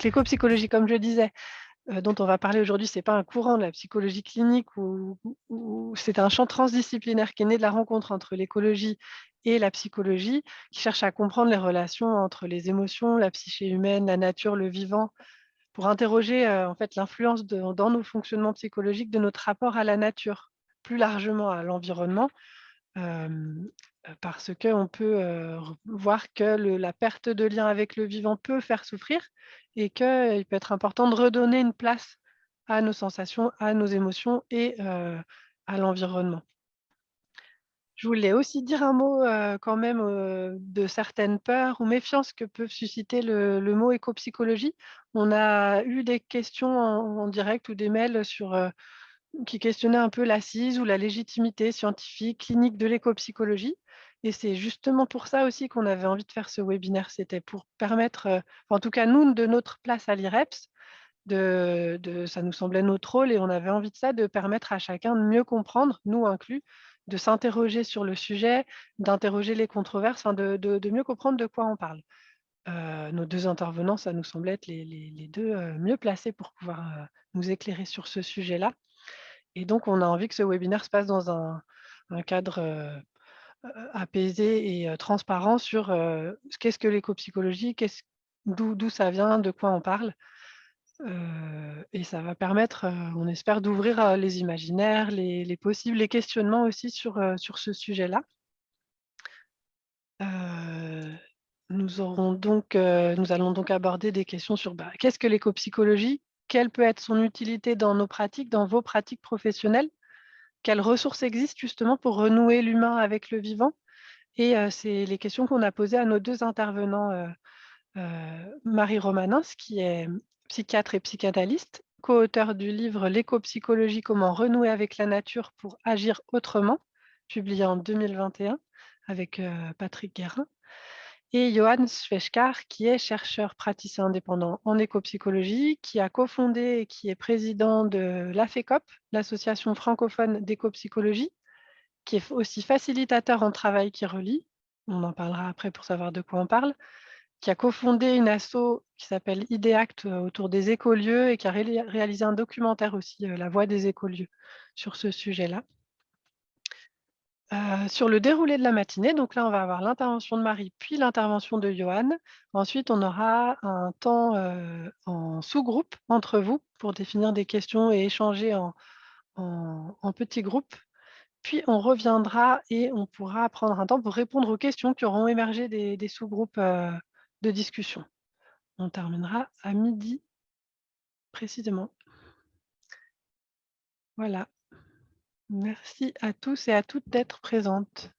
L'éco-psychologie, comme je disais, dont on va parler aujourd'hui, c'est pas un courant de la psychologie clinique ou c'est un champ transdisciplinaire qui est né de la rencontre entre l'écologie et la psychologie, qui cherche à comprendre les relations entre les émotions, la psyché humaine, la nature, le vivant, pour interroger, en fait, l'influence dans nos fonctionnements psychologiques de notre rapport à la nature, plus largement à l'environnement. Hem, Parce qu'on peut, r voir que la perte de lien avec le vivant peut faire souffrir et qu'il peut être important de redonner une place à nos sensations, à nos émotions et à l'environnement. Je voulais aussi dire un mot, quand même, de certaines peurs ou méfiances que peuvent susciter le mot écopsychologie. On a eu des questions en direct ou des mails qui questionnait un peu l'assise ou la légitimité scientifique, clinique de l'écopsychologie et c'est justement pour ça aussi qu'on avait envie de faire ce webinaire. C'était pour permettre, en tout cas nous, de notre place à l'IREPS, de ça nous semblait notre rôle et on avait envie de ça, de permettre à chacun de mieux comprendre, nous inclus, de s'interroger sur le sujet, d'interroger les controverses, enfin de mieux comprendre de quoi on parle. Nos 2 intervenants, ça nous semblait être les 2, mieux placés pour pouvoir, nous éclairer sur ce sujet-là. Et donc, on a envie que ce webinaire se passe dans un cadre, apaisé et transparent sur, qu'est-ce que l'écopsychologie? D'où ça vient? De quoi on parle? Et ça va permettre, on espère d'ouvrir, les imaginaires, les possibles, les questionnements aussi sur ce sujet-là. Heu, nous allons donc aborder des questions sur, bah, qu'est-ce que l'écopsychologie? Quelle peut être son utilité dans nos pratiques, dans vos pratiques professionnelles? Quelles ressources existent justement pour renouer l'humain avec le vivant? Et c'est les questions qu'on a posées à nos 2 intervenants, Marie Romanens qui est psychiatre et psychanalyste, co-auteure du livre «L'écopsychologie: comment renouer avec la nature pour agir autrement», publié en 2021 avec, Patrick Guérin et Johann Schweickart qui est chercheur praticien indépendant en écopsychologie, qui a cofondé et qui est président de l'AFECOP, l'association francophone d'écopsychologie, qui est aussi facilitateur en travail qui relie, on en parlera après pour savoir de quoi on parle, qui a cofondé une asso qui s'appelle Idéact, autour des écolieux et qui a réalisé un documentaire aussi, La Voix des écolieux, sur ce sujet-là. Sur le déroulé de la matinée, donc là, on va avoir l'intervention de Marie, puis l'intervention de Johan. Ensuite, on aura un temps, en sous-groupe entre vous pour définir des questions et échanger en petits groupes. Puis on reviendra et on pourra prendre un temps pour répondre aux questions qui auront émergé des sous-groupes, de discussion. On terminera à midi précisément. Voilà. Merci à tous et à toutes d'être présentes.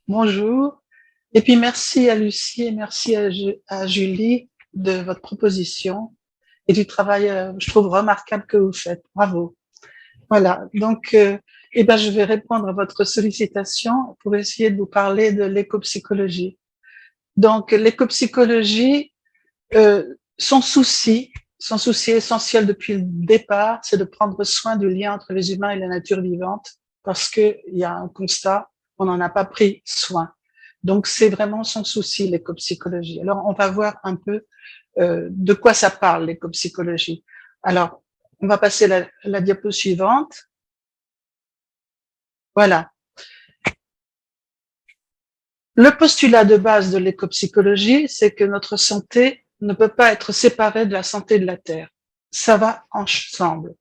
Bonjour. Et puis merci à Lucie et merci à Julie de votre proposition et du travail, je trouve remarquable que vous faites. Bravo. Voilà. Donc, eh ben, je vais répondre à votre sollicitation pour essayer de vous parler de l'écopsychologie. Donc, l'écopsychologie, son souci, son souci essentiel depuis le départ, c'est de prendre soin du lien entre les humains et la nature vivante, parce qu'il y a un constat, on n'en a pas pris soin. Donc, c'est vraiment son souci, l'écopsychologie. Alors, on va voir un peu de quoi ça parle, l'écopsychologie. Alors, on va passer la diapo suivante. Voilà. Le postulat de base de l'écopsychologie, c'est que notre santé ne peut pas être séparée de la santé de la Terre. Ça va ensemble.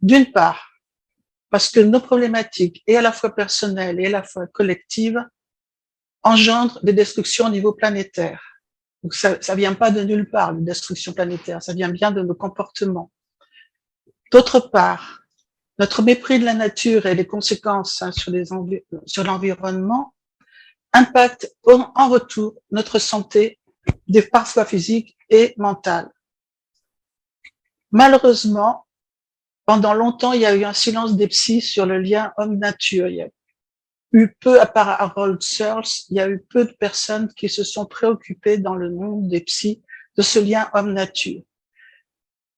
D'une part, parce que nos problématiques, et à la fois personnelles et à la fois collectives, engendrent des destructions au niveau planétaire. Donc ça vient pas de nulle part, les destructions planétaires, ça vient bien de nos comportements. D'autre part, notre mépris de la nature et les conséquences sur l'environnement impactent en retour notre santé, parfois physique et mentale. Malheureusement, pendant longtemps, il y a eu un silence des psys sur le lien homme-nature. Il y a eu peu, à part Harold Searles, il y a eu peu de personnes qui se sont préoccupées dans le monde des psys de ce lien homme-nature.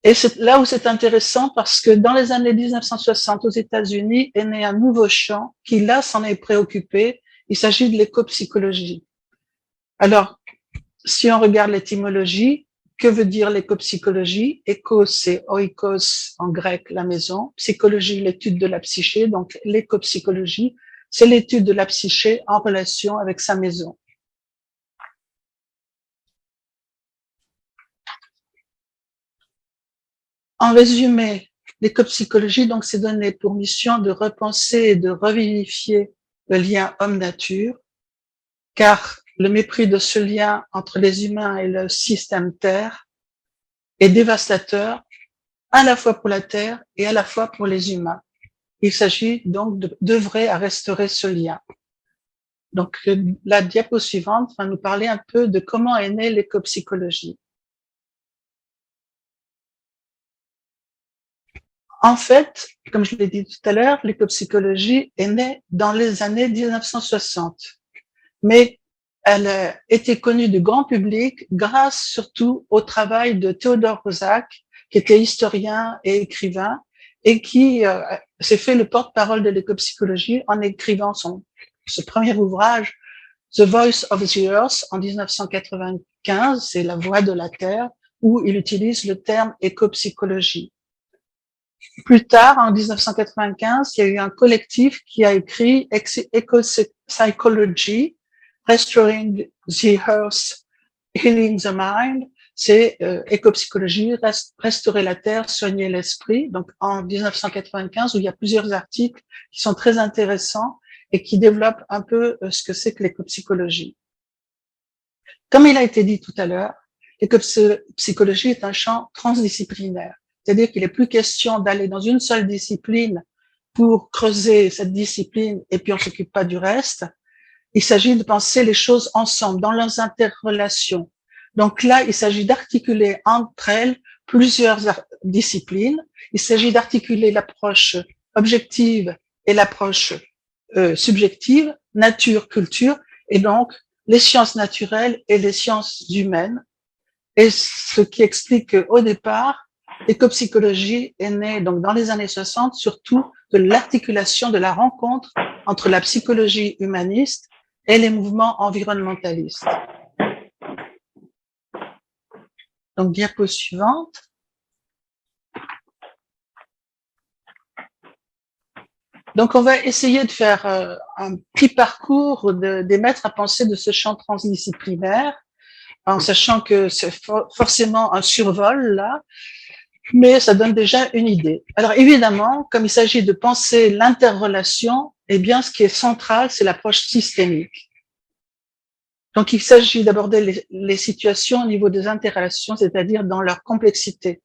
Et c'est là où c'est intéressant parce que dans les années 1960 aux États-Unis est né un nouveau champ qui là s'en est préoccupé il s'agit de l'écopsychologie. Alors, si on regarde l'étymologie, que veut dire l'écopsychologie? Écos, c'est oikos en grec, la maison. Psychologie, l'étude de la psyché. Donc, l'écopsychologie, c'est l'étude de la psyché en relation avec sa maison. En résumé, l'écopsychologie, donc, s'est donné pour mission de repenser et de revivifier le lien homme-nature, car le mépris de ce lien entre les humains et le système Terre est dévastateur, à la fois pour la Terre et à la fois pour les humains. Il s'agit donc d'œuvrer à restaurer ce lien. Donc, la diapo suivante va nous parler un peu de comment est née l'écopsychologie. En fait, comme je l'ai dit tout à l'heure, l'écopsychologie est née dans les années 1960. Mais elle a été connue du grand public grâce surtout au travail de Théodore Roszak, qui était historien et écrivain, et qui s'est fait le porte-parole de l'écopsychologie en écrivant ce premier ouvrage, The Voice of the Earth, en 1995, c'est La Voix de la Terre, où il utilise le terme écopsychologie. Plus tard, en 1995, il y a eu un collectif qui a écrit Ecopsychology, Restoring the Earth, Healing the Mind, c'est écopsychologie, restaurer la terre, soigner l'esprit. Donc en 1995, où il y a plusieurs articles qui sont très intéressants et qui développent un peu ce que c'est que l'écopsychologie. Comme il a été dit tout à l'heure, l'écopsychologie est un champ transdisciplinaire. C'est-à-dire qu'il n'est plus question d'aller dans une seule discipline pour creuser cette discipline et puis on s'occupe pas du reste. Il s'agit de penser les choses ensemble, dans leurs interrelations. Donc là, il s'agit d'articuler entre elles plusieurs disciplines. Il s'agit d'articuler l'approche objective et l'approche subjective, nature, culture, et donc les sciences naturelles et les sciences humaines. Et ce qui explique qu'au départ, l'écopsychologie est née donc dans les années 60, surtout de l'articulation de la rencontre entre la psychologie humaniste et les mouvements environnementalistes. Donc, diapo suivante. Donc, on va essayer de faire un petit parcours des maîtres à penser de ce champ transdisciplinaire, en sachant que c'est forcément un survol là, mais ça donne déjà une idée. Alors, évidemment, comme il s'agit de penser l'interrelation, eh bien, ce qui est central, c'est l'approche systémique. Donc, il s'agit d'aborder les situations au niveau des interrelations, c'est-à-dire dans leur complexité.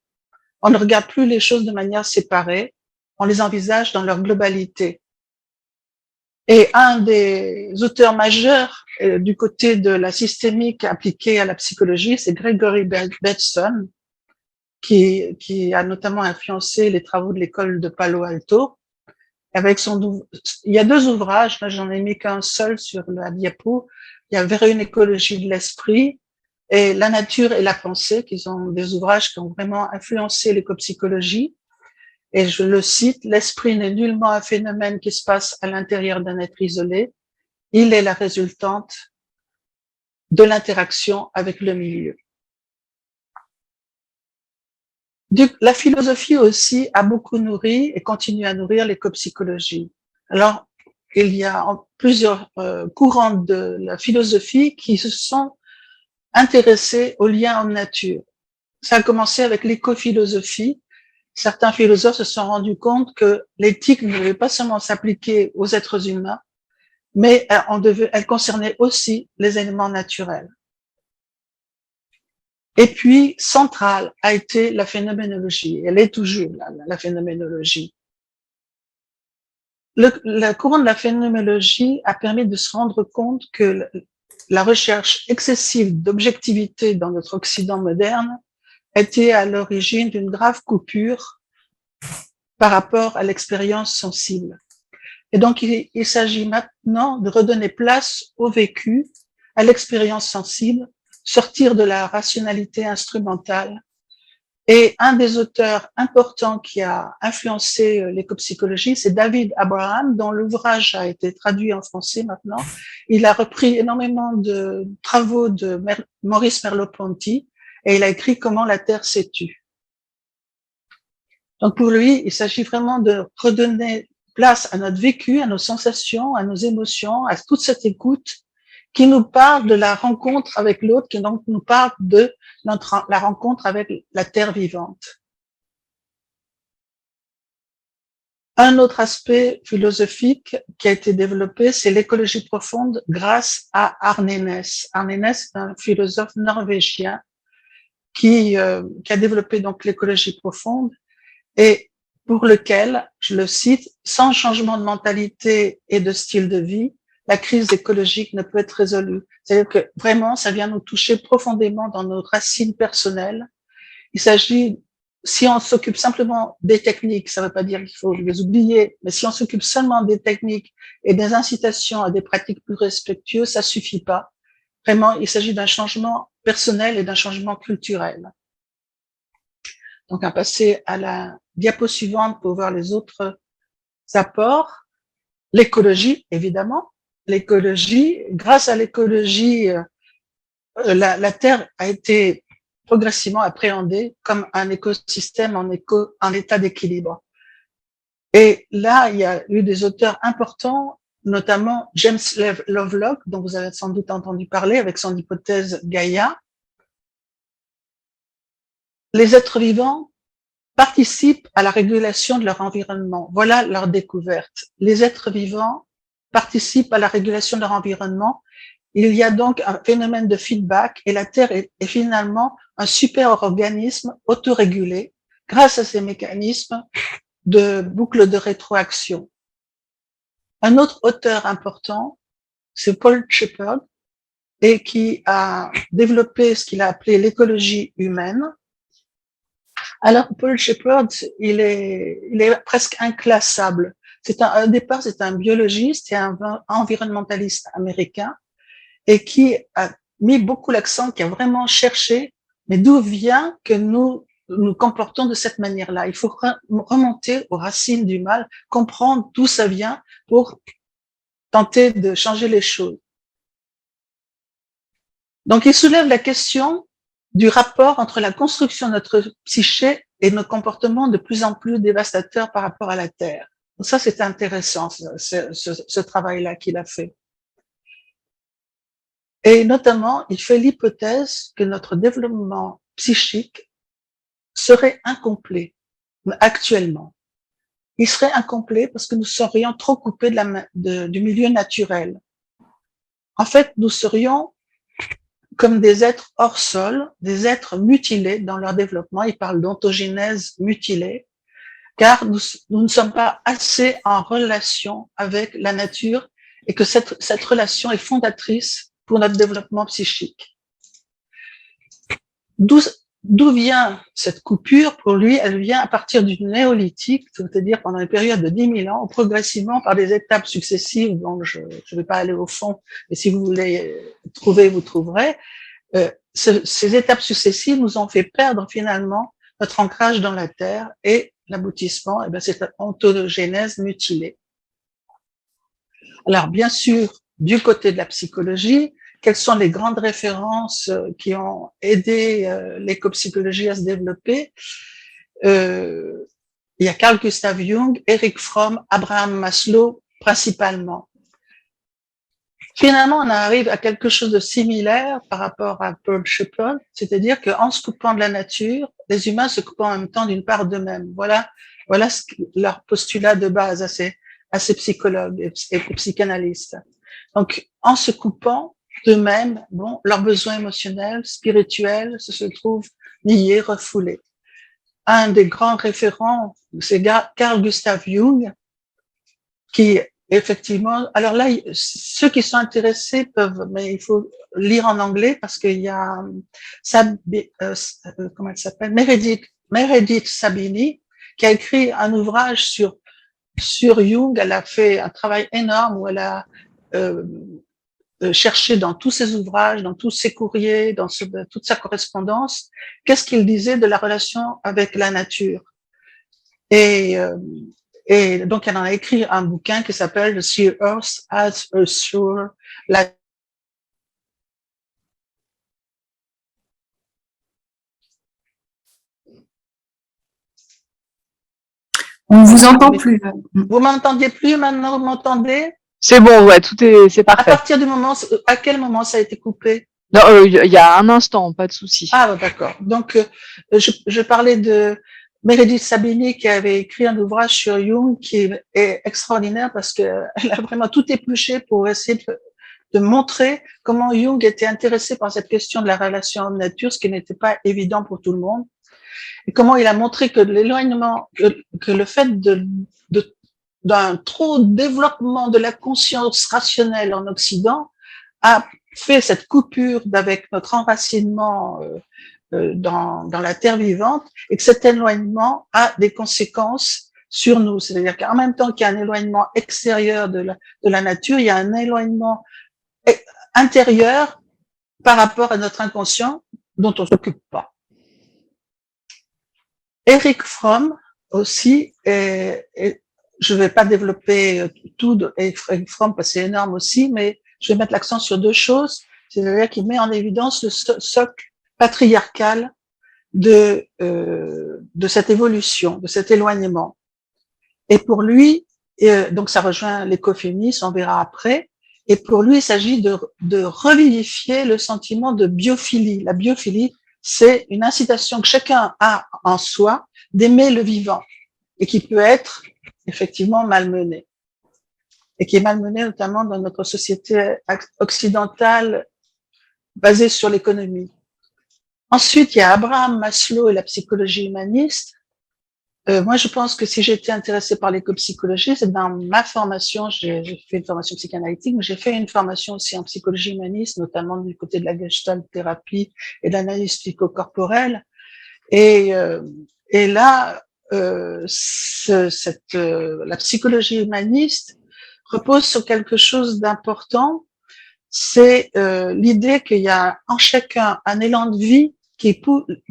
On ne regarde plus les choses de manière séparée, on les envisage dans leur globalité. Et un des auteurs majeurs du côté de la systémique appliquée à la psychologie, c'est Gregory Bateson, qui a notamment influencé les travaux de l'école de Palo Alto. Il y a deux ouvrages, là j'en ai mis qu'un seul sur la diapo. Il y a Vers une écologie de l'esprit et La nature et la pensée, qui sont des ouvrages qui ont vraiment influencé l'écopsychologie. Et je le cite, l'esprit n'est nullement un phénomène qui se passe à l'intérieur d'un être isolé. Il est la résultante de l'interaction avec le milieu. La philosophie aussi a beaucoup nourri et continue à nourrir l'écopsychologie. Alors, il y a plusieurs courants de la philosophie qui se sont intéressés au lien homme-nature. Ça a commencé avec l'écophilosophie. Certains philosophes se sont rendus compte que l'éthique ne devait pas seulement s'appliquer aux êtres humains, mais elle concernait aussi les éléments naturels. Et puis, centrale a été la phénoménologie. Elle est toujours là, la phénoménologie. Le courant de la phénoménologie a permis de se rendre compte que la recherche excessive d'objectivité dans notre Occident moderne était à l'origine d'une grave coupure par rapport à l'expérience sensible. Et donc, il s'agit maintenant de redonner place au vécu, à l'expérience sensible, sortir de la rationalité instrumentale Et un des auteurs importants qui a influencé l'écopsychologie, c'est David Abraham, dont l'ouvrage a été traduit en français maintenant. Il a repris énormément de travaux de Maurice Merleau-Ponty et il a écrit Comment la Terre s'est tue. Donc pour lui, il s'agit vraiment de redonner place à notre vécu, à nos sensations, à nos émotions, à toute cette écoute qui nous parle de la rencontre avec l'autre, qui donc nous parle de la rencontre avec la terre vivante. Un autre aspect philosophique qui a été développé, c'est l'écologie profonde grâce à Arne Næss. Arne Næss est un philosophe norvégien qui a développé donc l'écologie profonde et pour lequel, je le cite, sans changement de mentalité et de style de vie, la crise écologique ne peut être résolue. C'est-à-dire que vraiment, ça vient nous toucher profondément dans nos racines personnelles. Il s'agit, si on s'occupe simplement des techniques, ça ne veut pas dire qu'il faut les oublier, mais si on s'occupe seulement des techniques et des incitations à des pratiques plus respectueuses, ça suffit pas. Vraiment, il s'agit d'un changement personnel et d'un changement culturel. Donc, à passer à la diapo suivante pour voir les autres apports. L'écologie, évidemment. L'écologie, grâce à l'écologie, la Terre a été progressivement appréhendée comme un écosystème en état d'équilibre. Et là, il y a eu des auteurs importants, notamment James Lovelock, dont vous avez sans doute entendu parler avec son hypothèse Gaïa. Les êtres vivants participent à la régulation de leur environnement. Voilà leur découverte. Les êtres vivants participent à la régulation de leur environnement. Il y a donc un phénomène de feedback et la Terre est finalement un super organisme autorégulé grâce à ces mécanismes de boucle de rétroaction. Un autre auteur important, c'est Paul Shepard, et qui a développé ce qu'il a appelé l'écologie humaine. Alors, Paul Shepard, il est presque inclassable. Au départ, c'est un biologiste et un environnementaliste américain et qui a mis beaucoup l'accent, qui a vraiment cherché, mais d'où vient que nous nous comportons de cette manière-là. Il faut remonter aux racines du mal, comprendre d'où ça vient pour tenter de changer les choses. Donc, il soulève la question du rapport entre la construction de notre psyché et nos comportements de plus en plus dévastateurs par rapport à la Terre. Donc ça, c'est intéressant, ce travail-là qu'il a fait. Et notamment, il fait l'hypothèse que notre développement psychique serait incomplet actuellement. Il serait incomplet parce que nous serions trop coupés du milieu naturel. En fait, nous serions comme des êtres hors sol, des êtres mutilés dans leur développement. Il parle d'ontogénèse mutilée, car nous ne sommes pas assez en relation avec la nature et que cette relation est fondatrice pour notre développement psychique. D'où vient cette coupure? Pour lui, elle vient à partir du néolithique, c'est-à-dire pendant une période de 10 000 ans, progressivement par des étapes successives, dont je ne vais pas aller au fond, mais si vous voulez trouver, vous trouverez. Ces étapes successives nous ont fait perdre finalement notre ancrage dans la terre et l'aboutissement, c'est cette ontogénèse mutilée. Alors, bien sûr, du côté de la psychologie, quelles sont les grandes références qui ont aidé l'écopsychologie à se développer? Il y a Carl Gustav Jung, Erich Fromm, Abraham Maslow, principalement. Finalement, on arrive à quelque chose de similaire par rapport à Paul Shepard, c'est-à-dire qu'en se coupant de la nature, les humains se coupent en même temps d'une part d'eux-mêmes. Voilà leur postulat de base à ces psychologues et psychanalystes. Donc, en se coupant d'eux-mêmes, leurs besoins émotionnels, spirituels se trouvent niés, refoulés. Un des grands référents, c'est Carl Gustav Jung, qui effectivement, alors là, ceux qui sont intéressés peuvent, mais il faut lire en anglais parce qu'il y a comment elle s'appelle, Meredith Sabini, qui a écrit un ouvrage sur Jung. Elle a fait un travail énorme où elle a chercher dans tous ses ouvrages, dans tous ses courriers, dans toute sa correspondance, qu'est-ce qu'il disait de la relation avec la nature. Et, euh, et donc, elle en a écrit un bouquin qui s'appelle The Sea Earth as a Shore. On vous entend plus. Vous m'entendiez plus maintenant, vous m'entendez? C'est bon, ouais, c'est parfait. À quel moment ça a été coupé? Non, il y a un instant, pas de souci. Ah, d'accord. Donc, je parlais de Meredith Sabini qui avait écrit un ouvrage sur Jung qui est extraordinaire parce qu'elle a vraiment tout épluché pour essayer de montrer comment Jung était intéressé par cette question de la relation homme-nature, ce qui n'était pas évident pour tout le monde. Et comment il a montré que l'éloignement, que le fait d'un trop développement de la conscience rationnelle en Occident a fait cette coupure avec notre enracinement dans la terre vivante, et que cet éloignement a des conséquences sur nous. C'est-à-dire qu'en même temps qu'il y a un éloignement extérieur de la nature, il y a un éloignement intérieur par rapport à notre inconscient dont on s'occupe pas. Eric Fromm aussi, je vais pas développer tout de Eric Fromm parce que c'est énorme aussi, mais je vais mettre l'accent sur deux choses. C'est-à-dire qu'il met en évidence le socle patriarcal de cette évolution, de cet éloignement. Et pour lui, donc ça rejoint l'écoféminisme, on verra après. Et pour lui, il s'agit de revivifier le sentiment de biophilie. La biophilie, c'est une incitation que chacun a en soi d'aimer le vivant et qui peut être effectivement malmenée. Et qui est malmenée notamment dans notre société occidentale basée sur l'économie. Ensuite, il y a Abraham Maslow et la psychologie humaniste. Moi, je pense que si j'étais intéressée par l'éco-psychologie, c'est dans ma formation, j'ai fait une formation psychanalytique, mais j'ai fait une formation aussi en psychologie humaniste, notamment du côté de la gestalt thérapie et de l'analyse psychocorporelle. Et là, la psychologie humaniste repose sur quelque chose d'important, c'est l'idée qu'il y a en chacun un élan de vie qui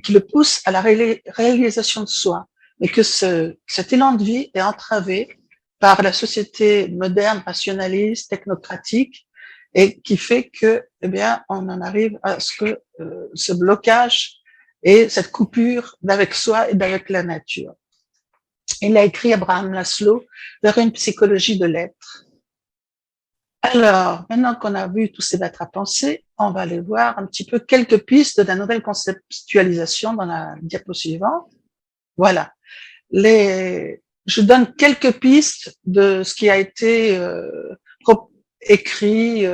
le pousse à la réalisation de soi, mais que cet élan de vie est entravé par la société moderne, rationaliste, technocratique, et qui fait que, eh bien, on en arrive à ce que ce blocage et cette coupure d'avec soi et d'avec la nature. Il a écrit Abraham Maslow vers une psychologie de l'être. Alors, maintenant qu'on a vu tous ces lettres à penser, on va aller voir un petit peu quelques pistes de la nouvelle conceptualisation dans la diapo suivante. Voilà. Je donne quelques pistes de ce qui a été écrit,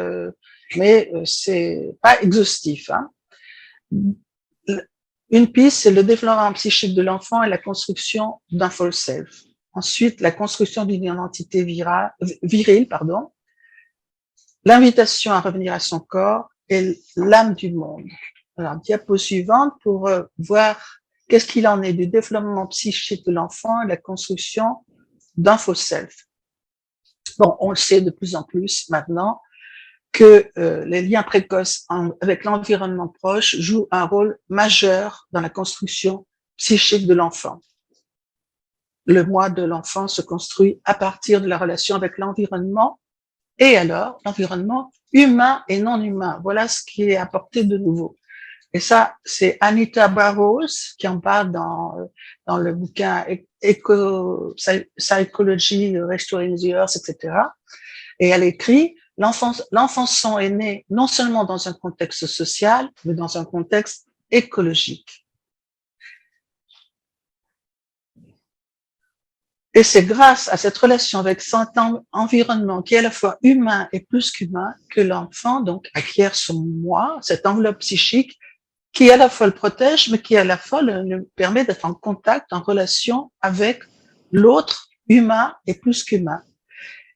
mais c'est pas exhaustif. Hein. Une piste, c'est le développement psychique de l'enfant et la construction d'un false self. Ensuite, la construction d'une identité virile, l'invitation à revenir à son corps et l'âme du monde. Alors, diapo suivante pour voir qu'est-ce qu'il en est du développement psychique de l'enfant et la construction d'un faux self. Bon, on le sait de plus en plus maintenant que les liens précoces avec l'environnement proche jouent un rôle majeur dans la construction psychique de l'enfant. Le moi de l'enfant se construit à partir de la relation avec l'environnement et alors l'environnement humain et non humain. Voilà ce qui est apporté de nouveau. Et ça, c'est Anita Barrows qui en parle dans le bouquin Psychology, Restoring the Earth, etc. Et elle écrit, l'enfant est né non seulement dans un contexte social, mais dans un contexte écologique. Et c'est grâce à cette relation avec son environnement qui est à la fois humain et plus qu'humain que l'enfant donc acquiert son moi, cette enveloppe psychique qui à la fois le protège, mais qui à la fois le permet d'être en contact, en relation avec l'autre humain et plus qu'humain.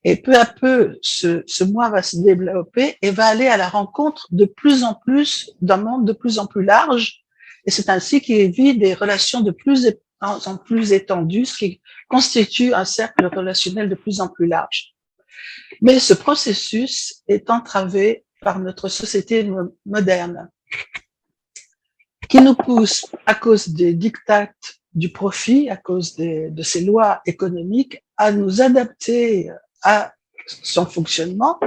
Et peu à peu, ce moi va se développer et va aller à la rencontre de plus en plus d'un monde de plus en plus large. Et c'est ainsi qu'il vit des relations de plus en plus étendues, ce qui constitue un cercle relationnel de plus en plus large. Mais ce processus est entravé par notre société moderne, qui nous pousse, à cause des dictats du profit, à cause de ces lois économiques, à nous adapter à son fonctionnement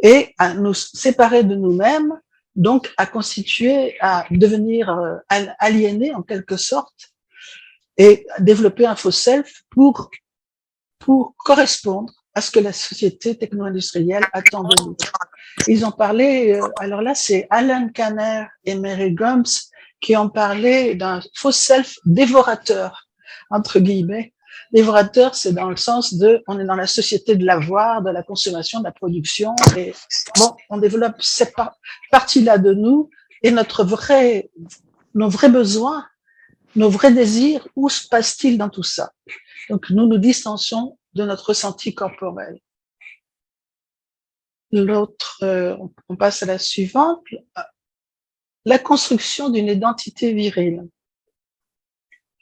et à nous séparer de nous-mêmes, donc à constituer, à devenir aliénés en quelque sorte, et à développer un faux self pour correspondre à ce que la société techno-industrielle attend de nous. Ils ont parlé, alors là, c'est Alan Kanner et Mary Gomes qui ont parlé d'un faux self dévorateur, entre guillemets. Dévorateur, c'est dans le sens de, on est dans la société de l'avoir, de la consommation, de la production, et bon, on développe cette partie-là de nous, et nos vrais besoins, nos vrais désirs, où se passe-t-il dans tout ça? Donc, nous nous distancions de notre ressenti corporel. L'autre, on passe à la suivante, la construction d'une identité virile.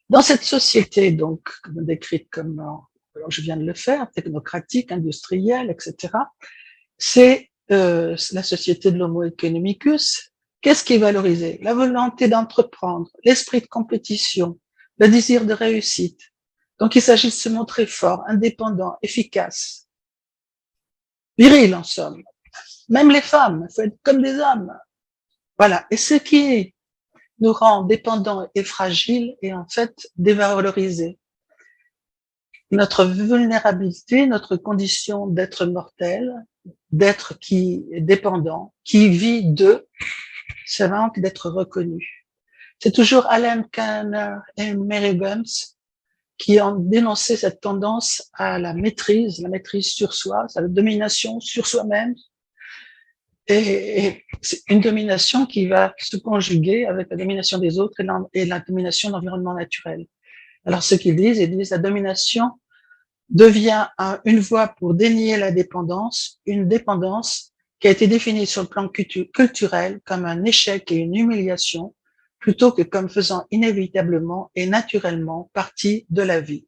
Dans cette société, donc, décrite comme, alors je viens de le faire, technocratique, industrielle, etc., c'est la société de l'homo economicus. Qu'est-ce qui est valorisé? La volonté d'entreprendre, l'esprit de compétition, le désir de réussite. Donc, il s'agit de se montrer fort, indépendant, efficace, viril en somme. Même les femmes, il faut être comme des hommes. Voilà. Et ce qui nous rend dépendants et fragiles est en fait dévalorisé. Notre vulnérabilité, notre condition d'être mortel, d'être qui est dépendant, qui vit d'eux, ça manque d'être reconnu. C'est toujours Alan Kanner et Mary Gomes qui ont dénoncé cette tendance à la maîtrise sur soi, à la domination sur soi-même. Et c'est une domination qui va se conjuguer avec la domination des autres et la domination de l'environnement naturel. Alors, ce qu'ils disent, ils disent la domination devient une voie pour dénier la dépendance, une dépendance qui a été définie sur le plan culturel comme un échec et une humiliation, plutôt que comme faisant inévitablement et naturellement partie de la vie.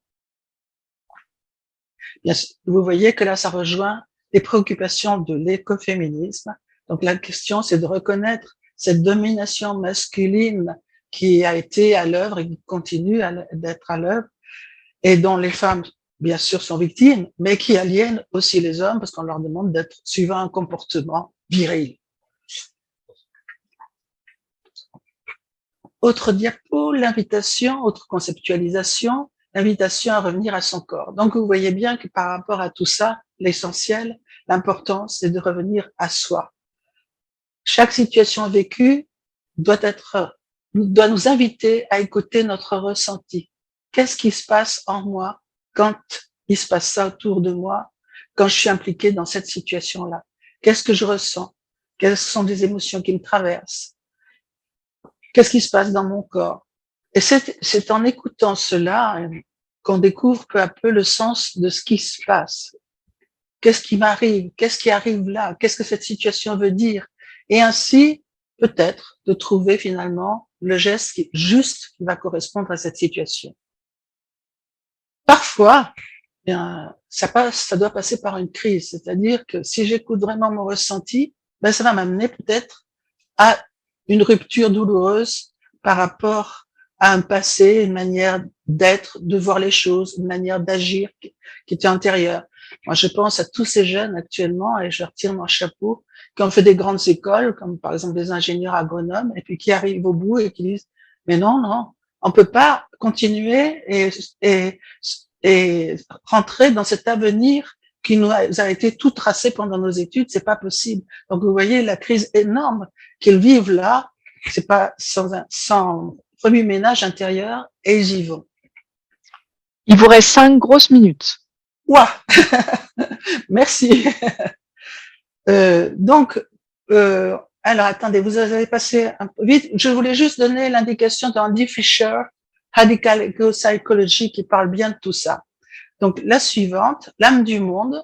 Bien, vous voyez que là, ça rejoint les préoccupations de l'écoféminisme. Donc la question, c'est de reconnaître cette domination masculine qui a été à l'œuvre et qui continue d'être à l'œuvre, et dont les femmes, bien sûr, sont victimes, mais qui aliènent aussi les hommes parce qu'on leur demande d'être suivant un comportement viril. Autre diapo, l'invitation, autre conceptualisation, l'invitation à revenir à son corps. Donc, vous voyez bien que par rapport à tout ça, l'essentiel, l'important, c'est de revenir à soi. Chaque situation vécue doit nous inviter à écouter notre ressenti. Qu'est-ce qui se passe en moi quand il se passe ça autour de moi, quand je suis impliquée dans cette situation-là? Qu'est-ce que je ressens? Quelles sont les émotions qui me traversent? Qu'est-ce qui se passe dans mon corps? Et c'est en écoutant cela qu'on découvre peu à peu le sens de ce qui se passe. Qu'est-ce qui m'arrive? Qu'est-ce qui arrive là? Qu'est-ce que cette situation veut dire? Et ainsi, peut-être, de trouver finalement le geste qui est juste, qui va correspondre à cette situation. Parfois, bien, ça doit passer par une crise. C'est-à-dire que si j'écoute vraiment mon ressenti, ben, ça va m'amener peut-être à une rupture douloureuse par rapport à un passé, une manière d'être, de voir les choses, une manière d'agir qui était antérieure. Moi, je pense à tous ces jeunes actuellement, et je retire mon chapeau, qui ont fait des grandes écoles, comme par exemple des ingénieurs agronomes, et puis qui arrivent au bout et qui disent, mais non, on peut pas continuer et rentrer dans cet avenir qui nous a été tout tracé pendant nos études, c'est pas possible. Donc, vous voyez la crise énorme qu'ils vivent là, c'est pas sans remue-ménage intérieur, et ils y vont. Il vous reste 5 grosses minutes. Ouah. Merci. Alors attendez, vous avez passé un peu vite. Je voulais juste donner l'indication d'Andy Fisher, Radical Ego Psychology, qui parle bien de tout ça. Donc la suivante, l'âme du monde.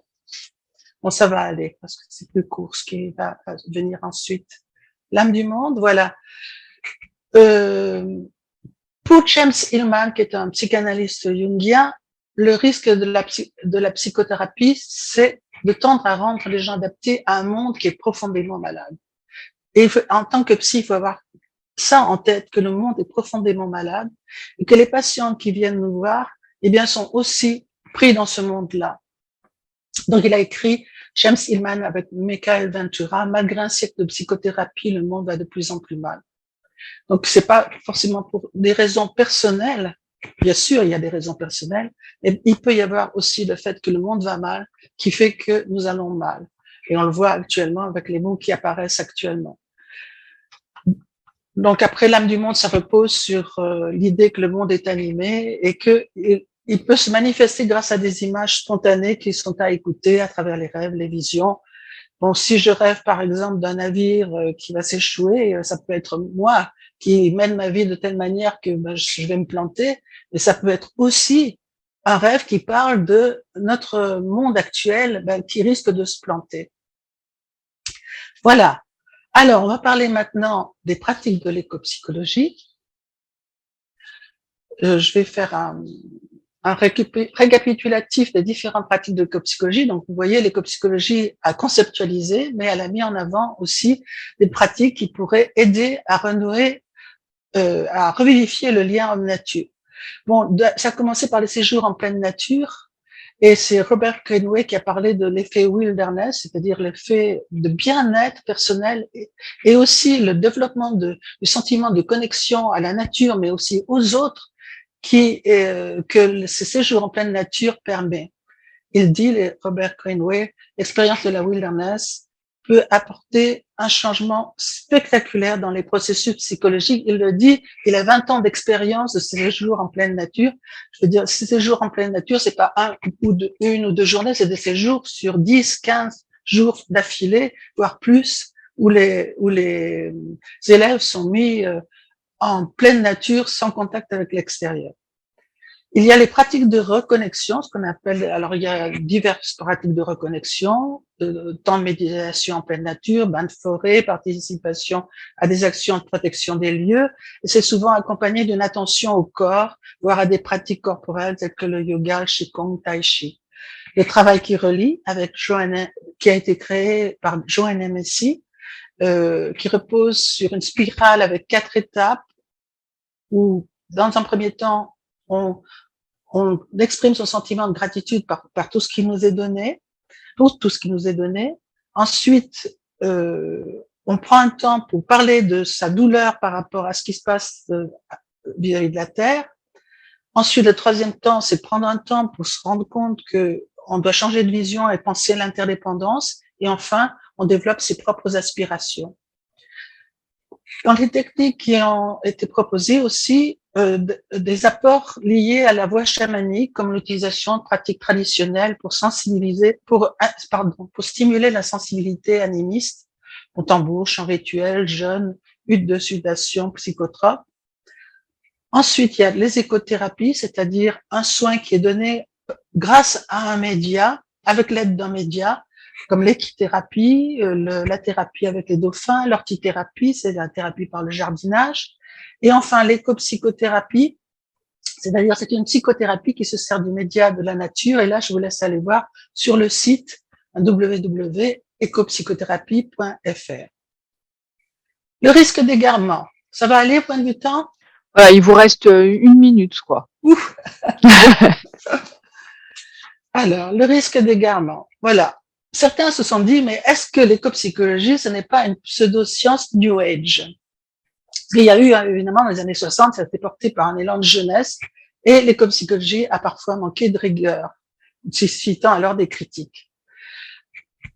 Bon, ça va aller parce que c'est plus court ce qui va venir ensuite. L'âme du monde, voilà. Pour James Hillman, qui est un psychanalyste jungien, le risque de la psychothérapie, c'est de tendre à rendre les gens adaptés à un monde qui est profondément malade. Et en tant que psy, il faut avoir ça en tête, que le monde est profondément malade et que les patients qui viennent nous voir, eh bien, sont aussi pris dans ce monde-là. Donc, il a écrit James Hillman avec Michael Ventura, malgré un siècle de psychothérapie, le monde va de plus en plus mal. Donc, c'est pas forcément pour des raisons personnelles. Bien sûr, il y a des raisons personnelles, mais il peut y avoir aussi le fait que le monde va mal, qui fait que nous allons mal. Et on le voit actuellement avec les mots qui apparaissent actuellement. Donc, après l'âme du monde, ça repose sur l'idée que le monde est animé et que il peut se manifester grâce à des images spontanées qui sont à écouter à travers les rêves, les visions. Bon, si je rêve par exemple d'un navire qui va s'échouer, ça peut être moi qui mène ma vie de telle manière que je vais me planter, mais ça peut être aussi un rêve qui parle de notre monde actuel qui risque de se planter. Voilà. Alors, on va parler maintenant des pratiques de l'écopsychologie. Je vais faire un récapitulatif des différentes pratiques de l'écopsychologie. Donc, vous voyez, l'écopsychologie a conceptualisé, mais elle a mis en avant aussi des pratiques qui pourraient aider à renouer, à revivifier le lien homme-nature. Bon, ça a commencé par les séjours en pleine nature, et c'est Robert Greenway qui a parlé de l'effet wilderness, c'est-à-dire l'effet de bien-être personnel et aussi le développement du sentiment de connexion à la nature, mais aussi aux autres, que ce séjour en pleine nature permet. Il dit, Robert Greenway, l'expérience de la wilderness peut apporter un changement spectaculaire dans les processus psychologiques. Il le dit, il a 20 ans d'expérience de ces séjours en pleine nature. Je veux dire, ces séjours en pleine nature, c'est pas une ou deux journées, c'est des séjours sur 10, 15 jours d'affilée, voire plus, où les élèves sont mis en pleine nature, sans contact avec l'extérieur. Il y a les pratiques de reconnexion, ce qu'on appelle, alors il y a diverses pratiques de reconnexion, temps de méditation en pleine nature, bain de forêt, participation à des actions de protection des lieux, et c'est souvent accompagné d'une attention au corps, voire à des pratiques corporelles telles que le yoga, le qigong, tai chi. Le travail qui relie avec qui a été créé par Joanne Messi, qui repose sur une spirale avec 4 étapes où, dans un premier temps, on exprime son sentiment de gratitude par tout ce qui nous est donné, pour tout ce qui nous est donné. Ensuite, on prend un temps pour parler de sa douleur par rapport à ce qui se passe vis-à-vis de la Terre. Ensuite, le troisième temps, c'est prendre un temps pour se rendre compte que on doit changer de vision et penser à l'interdépendance. Et enfin, on développe ses propres aspirations. Dans les techniques qui ont été proposées aussi, des apports liés à la voie chamanique, comme l'utilisation de pratiques traditionnelles pour sensibiliser, pour stimuler la sensibilité animiste, au tambour, chant rituel, jeûne, hutte de sudation, psychotrope. Ensuite, il y a les écothérapies, c'est-à-dire un soin qui est donné grâce à un média, avec l'aide d'un média, comme l'équithérapie, la thérapie avec les dauphins, l'ortithérapie, c'est la thérapie par le jardinage. Et enfin, l'écopsychothérapie, c'est-à-dire c'est une psychothérapie qui se sert du média de la nature. Et là, je vous laisse aller voir sur le site www.ecopsychothérapie.fr. Le risque d'égarement, ça va aller au point de vue temps? Voilà, il vous reste 1 minute, quoi. Ouf. Alors, le risque d'égarement, voilà. Certains se sont dit, mais est-ce que l'écopsychologie, ce n'est pas une pseudo-science New Age? Parce qu'il y a eu, évidemment, dans les années 60, ça a été porté par un élan de jeunesse, et l'écopsychologie a parfois manqué de rigueur, suscitant alors des critiques.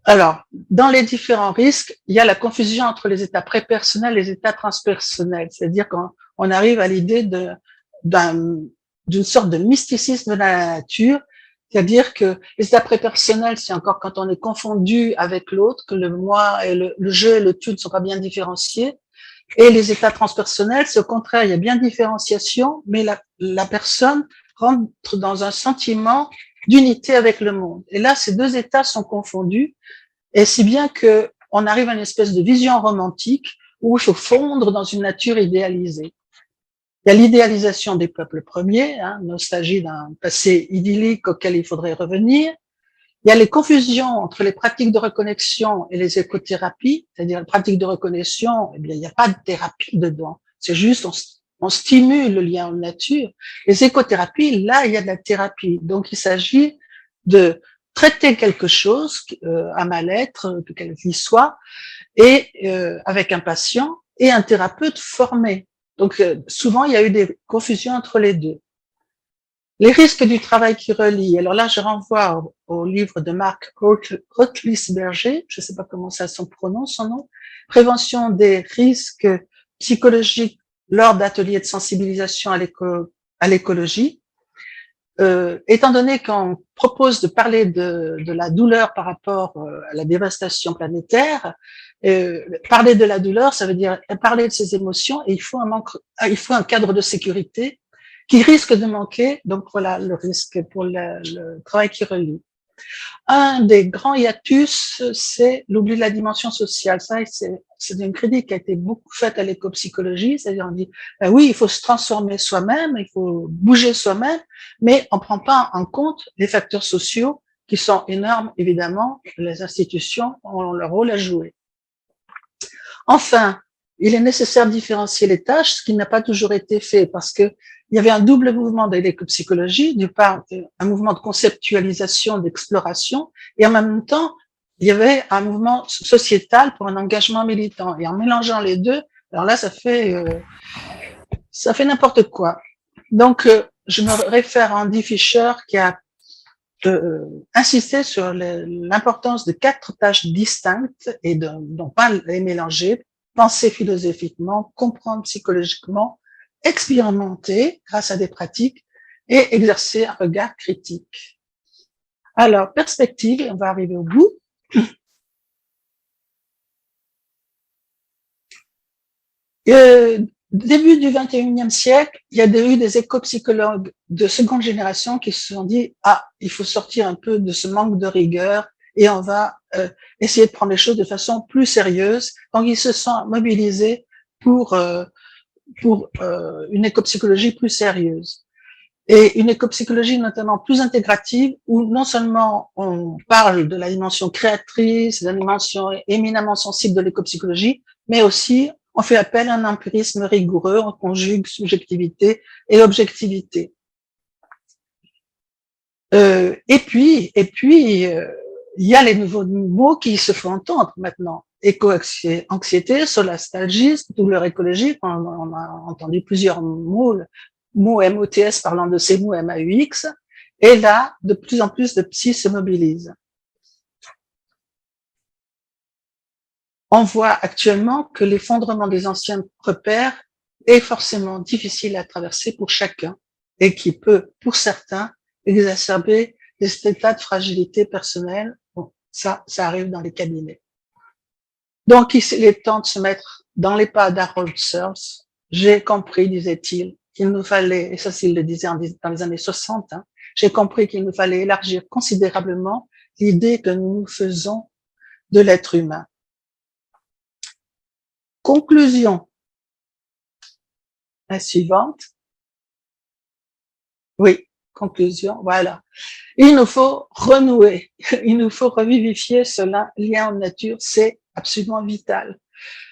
Alors, dans les différents risques, il y a la confusion entre les états prépersonnels et les états transpersonnels, c'est-à-dire qu'on arrive à l'idée d'une sorte de mysticisme de la nature, c'est-à-dire que les états prépersonnels, c'est encore quand on est confondu avec l'autre, que le moi et le je et le tu ne sont pas bien différenciés. Et les états transpersonnels, c'est au contraire, il y a bien différenciation, mais la personne rentre dans un sentiment d'unité avec le monde. Et là, ces deux états sont confondus, et si bien que on arrive à une espèce de vision romantique où il faut fondre dans une nature idéalisée. Il y a l'idéalisation des peuples premiers, nostalgie d'un passé idyllique auquel il faudrait revenir. Il y a les confusions entre les pratiques de reconnexion et les écothérapies, c'est-à-dire les pratiques de reconnexion, eh bien, il n'y a pas de thérapie dedans. C'est juste, on stimule le lien en nature. Les écothérapies, là, il y a de la thérapie. Donc, il s'agit de traiter quelque chose, un mal-être, quel qu'il soit, et avec un patient et un thérapeute formé. Donc, souvent, il y a eu des confusions entre les deux. Les risques du travail qui relie. Alors là, je renvoie au livre de Marc Rothlisberger, je ne sais pas comment ça se prononce son nom, Prévention des risques psychologiques lors d'ateliers de sensibilisation à l'écologie. Étant donné qu'on propose de parler de la douleur par rapport à la dévastation planétaire, parler de la douleur, ça veut dire parler de ses émotions, et il faut un cadre de sécurité qui risque de manquer. Donc voilà le risque pour le travail qui relie. Un des grands hiatus, c'est l'oubli de la dimension sociale. Ça, c'est une critique qui a été beaucoup faite à l'éco-psychologie. C'est-à-dire, on dit, ben oui, il faut se transformer soi-même, il faut bouger soi-même, mais on ne prend pas en compte les facteurs sociaux qui sont énormes, évidemment. Les institutions ont leur rôle à jouer. Enfin, il est nécessaire de différencier les tâches, ce qui n'a pas toujours été fait, parce que il y avait un double mouvement de l'éco-psychologie, d'une part un mouvement de conceptualisation, d'exploration, et en même temps, il y avait un mouvement sociétal pour un engagement militant. Et en mélangeant les deux, alors là, ça fait n'importe quoi. Donc, je me réfère à Andy Fisher qui a insisté sur l'importance de 4 tâches distinctes et de non pas les mélanger, penser philosophiquement, comprendre psychologiquement, expérimenter grâce à des pratiques et exercer un regard critique. Alors, perspective, on va arriver au bout. Début du 21e siècle, il y a eu des éco-psychologues de seconde génération qui se sont dit « Ah, il faut sortir un peu de ce manque de rigueur et on va essayer de prendre les choses de façon plus sérieuse. » Donc, ils se sont mobilisés pour une éco-psychologie plus sérieuse. Et une éco-psychologie notamment plus intégrative, où non seulement on parle de la dimension créatrice, de la dimension éminemment sensible de l'éco-psychologie, mais aussi on fait appel à un empirisme rigoureux, on conjugue subjectivité et objectivité. Et puis, il y a les nouveaux mots qui se font entendre maintenant. Éco-anxiété, solastalgisme, douleur écologique, on a entendu plusieurs mots MOTS parlant de ces mots MAUX, et là, de plus en plus de psy se mobilisent. On voit actuellement que l'effondrement des anciens repères est forcément difficile à traverser pour chacun et qui peut, pour certains, exacerber des états de fragilité personnelle. Bon, ça arrive dans les cabinets. Donc, il est temps de se mettre dans les pas d'Harold Searle. J'ai compris, disait-il, qu'il nous fallait, et ça il le disait dans les années 60, hein, j'ai compris qu'il nous fallait élargir considérablement l'idée que nous nous faisons de l'être humain. Conclusion. La suivante. Oui, conclusion, voilà. Il nous faut renouer, il nous faut revivifier ce lien en nature, c'est absolument vital.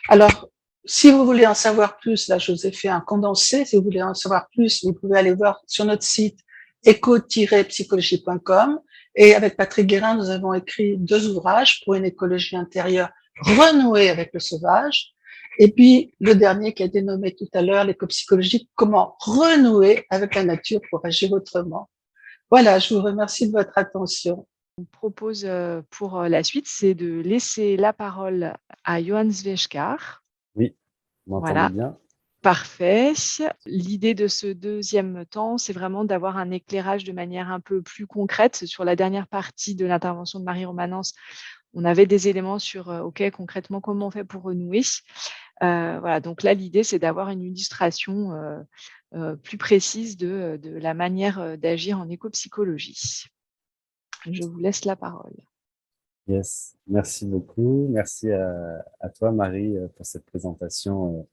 Alors, si vous voulez en savoir plus, là je vous ai fait un condensé, si vous voulez en savoir plus, vous pouvez aller voir sur notre site éco-psychologie.com, et avec Patrick Guérin, nous avons écrit 2 ouvrages pour une écologie intérieure renouée avec le sauvage, et puis le dernier qui a été nommé tout à l'heure, l'éco-psychologie, comment renouer avec la nature pour agir autrement. Voilà, je vous remercie de votre attention. On propose pour la suite, c'est de laisser la parole à Johan Svejkar. Oui, vous m'entendez bien? Parfait. L'idée de ce deuxième temps, c'est vraiment d'avoir un éclairage de manière un peu plus concrète. Sur la dernière partie de l'intervention de Marie Romanence, on avait des éléments sur, OK, concrètement, comment on fait pour renouer. Voilà, donc là, l'idée, c'est d'avoir une illustration plus précise de la manière d'agir en éco-psychologie. Je vous laisse la parole. Yes, merci beaucoup. Merci à toi, Marie, pour cette présentation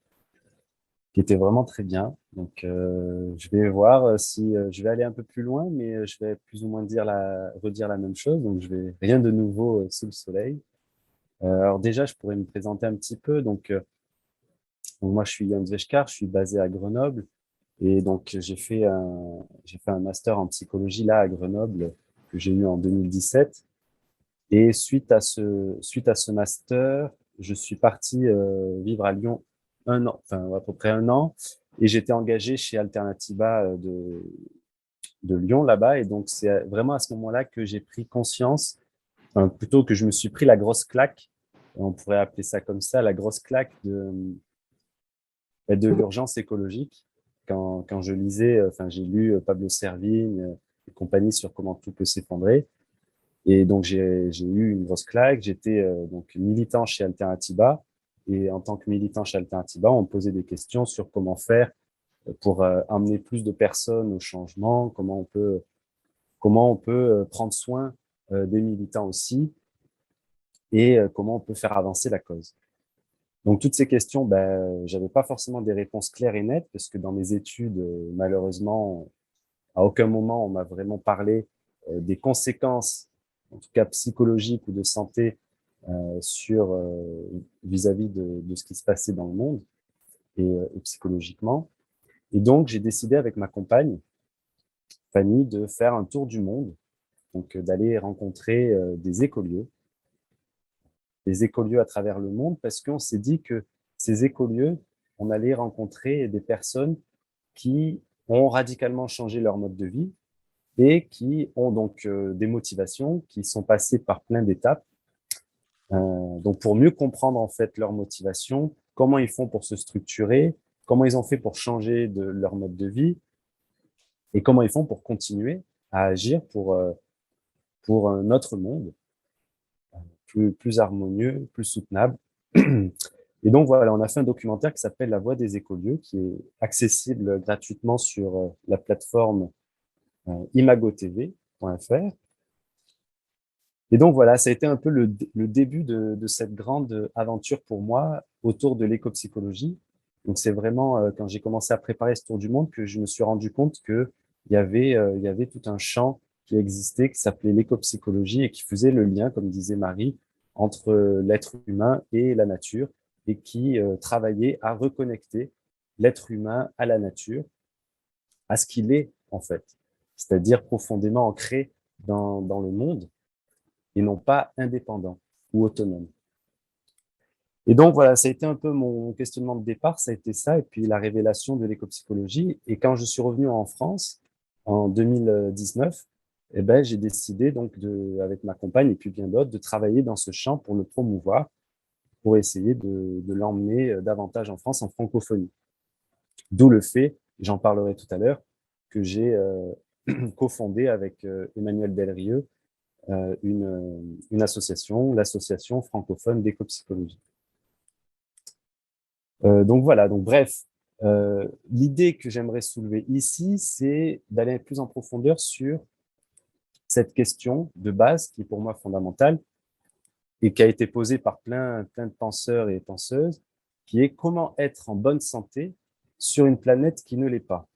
qui était vraiment très bien. Donc, je vais voir si je vais aller un peu plus loin, mais je vais plus ou moins redire la même chose. Donc, je vais rien de nouveau sous le soleil. Alors déjà, je pourrais me présenter un petit peu. Donc moi, je suis Jan Zveskar, je suis basé à Grenoble. Et donc, j'ai fait un master en psychologie là à Grenoble que j'ai eu en 2017. Et suite à ce master, je suis parti vivre à Lyon un an, enfin à peu près un an, et j'étais engagé chez Alternativa de Lyon là-bas. Et donc, c'est vraiment à ce moment-là que j'ai pris conscience, enfin, plutôt que je me suis pris la grosse claque, on pourrait appeler ça comme ça, la grosse claque de l'urgence écologique. Quand je lisais, enfin, j'ai lu Pablo Servigne et compagnie sur comment tout peut s'effondrer. Et donc, j'ai eu une grosse claque. J'étais donc militant chez Alternativa. Et en tant que militant chez Alternativa, on me posait des questions sur comment faire pour amener plus de personnes au changement, comment on peut prendre soin des militants aussi, et comment on peut faire avancer la cause. Donc, toutes ces questions, ben, j'avais pas forcément des réponses claires et nettes, parce que dans mes études, malheureusement, à aucun moment on m'a vraiment parlé des conséquences, en tout cas psychologiques ou de santé, sur vis-à-vis de ce qui se passait dans le monde et psychologiquement. Et donc, j'ai décidé avec ma compagne, Fanny, de faire un tour du monde, donc d'aller rencontrer des écolieux à travers le monde, parce qu'on s'est dit que ces écolieux, on allait rencontrer des personnes qui ont radicalement changé leur mode de vie et qui ont donc des motivations qui sont passées par plein d'étapes. Donc pour mieux comprendre en fait leur motivation, comment ils font pour se structurer, comment ils ont fait pour changer de leur mode de vie et comment ils font pour continuer à agir pour un autre monde plus harmonieux, plus soutenable. Et donc voilà, on a fait un documentaire qui s'appelle La Voix des écolieux, qui est accessible gratuitement sur la plateforme imagotv.fr. Et donc voilà, ça a été un peu le début de cette grande aventure pour moi autour de l'éco-psychologie. Donc c'est vraiment quand j'ai commencé à préparer ce tour du monde que je me suis rendu compte que il y avait tout un champ qui existait, qui s'appelait l'éco-psychologie et qui faisait le lien, comme disait Marie, entre l'être humain et la nature, et qui travaillait à reconnecter l'être humain à la nature, à ce qu'il est en fait, c'est-à-dire profondément ancré dans le monde et non pas indépendant ou autonome. Et donc voilà, ça a été un peu mon questionnement de départ, ça a été ça, et puis la révélation de l'éco-psychologie. Et quand je suis revenu en France en 2019, eh ben, j'ai décidé donc avec ma compagne et puis bien d'autres, de travailler dans ce champ pour le promouvoir, pour essayer de l'emmener davantage en France en francophonie. D'où le fait, j'en parlerai tout à l'heure, que j'ai cofondé avec Emmanuel Delrieux une association, l'association francophone d'éco-psychologie. Donc voilà, donc bref, l'idée que j'aimerais soulever ici, c'est d'aller plus en profondeur sur cette question de base qui est pour moi fondamentale et qui a été posée par plein de penseurs et penseuses, qui est comment être en bonne santé sur une planète qui ne l'est pas.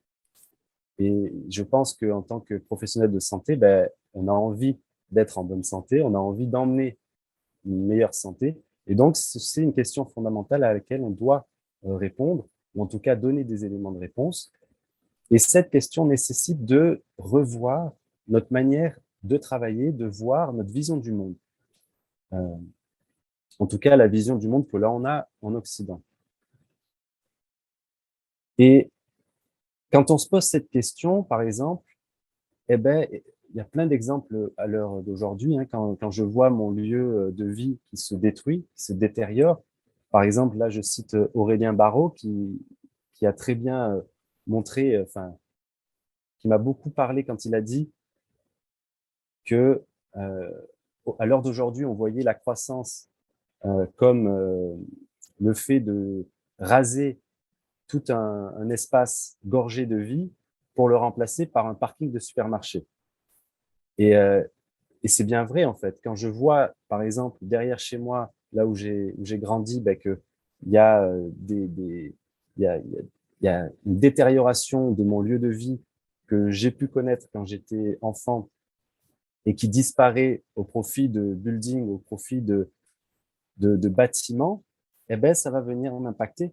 Et je pense qu'en tant que professionnel de santé, ben, on a envie d'être en bonne santé, on a envie d'emmener une meilleure santé. Et donc, c'est une question fondamentale à laquelle on doit répondre, ou en tout cas donner des éléments de réponse. Et cette question nécessite de revoir notre manière de travailler, de voir notre vision du monde. En tout cas, la vision du monde que là, on a en Occident. Et quand on se pose cette question, par exemple, eh ben, il y a plein d'exemples à l'heure d'aujourd'hui, hein, quand je vois mon lieu de vie qui se détruit, qui se détériore. Par exemple, là, je cite Aurélien Barraud qui a très bien montré, enfin, qui m'a beaucoup parlé quand il a dit que à l'heure d'aujourd'hui, on voyait la croissance comme le fait de raser tout un espace gorgé de vie pour le remplacer par un parking de supermarché. Et c'est bien vrai, en fait. Quand je vois, par exemple, derrière chez moi, là où j'ai grandi, ben, que il y a il y a il y a une détérioration de mon lieu de vie que j'ai pu connaître quand j'étais enfant et qui disparaît au profit de buildings, au profit de bâtiments, eh ben, ça va venir m'impacter.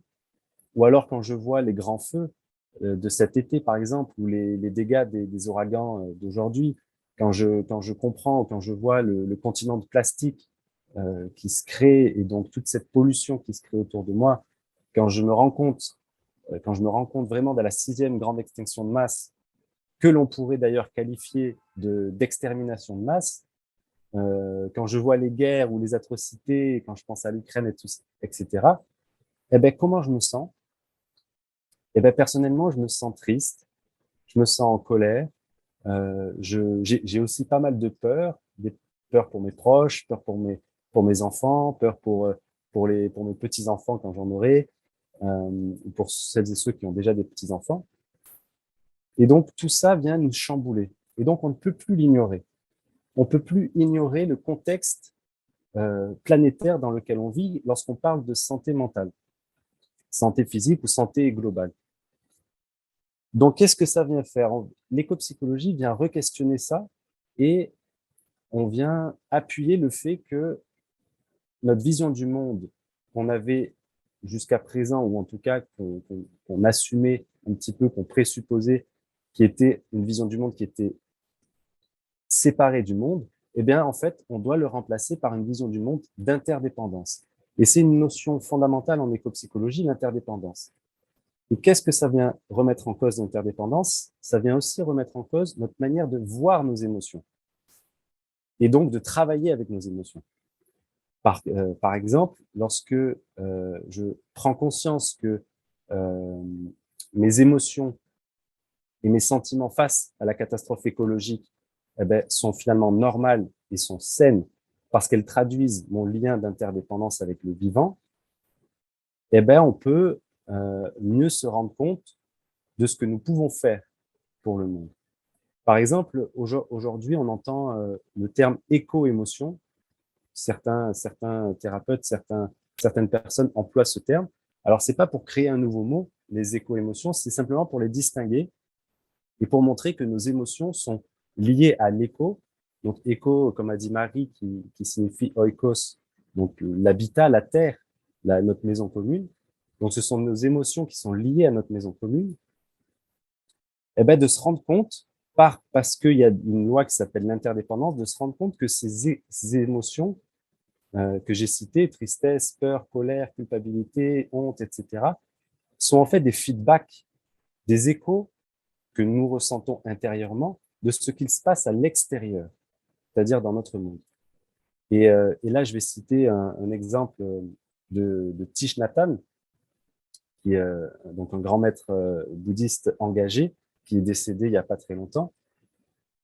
Ou alors quand je vois les grands feux de cet été, par exemple, ou les dégâts des ouragans d'aujourd'hui, quand je comprends, quand je vois le continent de plastique qui se crée et donc toute cette pollution qui se crée autour de moi, quand je me rends compte vraiment de la 6e grande extinction de masse, que l'on pourrait d'ailleurs qualifier d'extermination de masse, quand je vois les guerres ou les atrocités, quand je pense à l'Ukraine et tout, etc., eh ben, comment je me sens? Eh ben, personnellement, je me sens triste, je me sens en colère, j'ai aussi pas mal de peur, des peurs pour mes proches, peur pour mes enfants, peur pour mes petits-enfants quand j'en aurai, pour celles et ceux qui ont déjà des petits-enfants. Et donc, tout ça vient nous chambouler. Et donc, on ne peut plus l'ignorer. On ne peut plus ignorer le contexte planétaire dans lequel on vit lorsqu'on parle de santé mentale, santé physique ou santé globale. Donc, qu'est-ce que ça vient faire? L'écopsychologie vient re-questionner ça et on vient appuyer le fait que notre vision du monde qu'on avait jusqu'à présent, ou en tout cas qu'on assumait un petit peu, qu'on présupposait, qui était une vision du monde qui était séparée du monde, eh bien, en fait, on doit le remplacer par une vision du monde d'interdépendance. Et c'est une notion fondamentale en écopsychologie, l'interdépendance. Et qu'est-ce que ça vient remettre en cause, l'interdépendance? Ça vient aussi remettre en cause notre manière de voir nos émotions et donc de travailler avec nos émotions. Par exemple, lorsque je prends conscience que mes émotions et mes sentiments face à la catastrophe écologique eh ben, sont finalement normales et sont saines parce qu'elles traduisent mon lien d'interdépendance avec le vivant, eh ben, on peut mieux se rendre compte de ce que nous pouvons faire pour le monde. Par exemple, aujourd'hui, on entend le terme éco-émotion. Certains thérapeutes, certaines personnes emploient ce terme. Alors, c'est pas pour créer un nouveau mot, les éco-émotions, c'est simplement pour les distinguer et pour montrer que nos émotions sont liées à l'éco. Donc, éco, comme a dit Marie, qui signifie oikos, donc l'habitat, la terre, notre maison commune. Donc, ce sont nos émotions qui sont liées à notre maison commune. Eh ben, de se rendre compte, parce qu'il y a une loi qui s'appelle l'interdépendance, de se rendre compte que ces émotions que j'ai citées, tristesse, peur, colère, culpabilité, honte, etc., sont en fait des feedbacks, des échos que nous ressentons intérieurement de ce qu'il se passe à l'extérieur, c'est-à-dire dans notre monde. Et là, je vais citer un exemple de Thich Nhat Hanh, qui est donc un grand maître bouddhiste engagé, qui est décédé il n'y a pas très longtemps,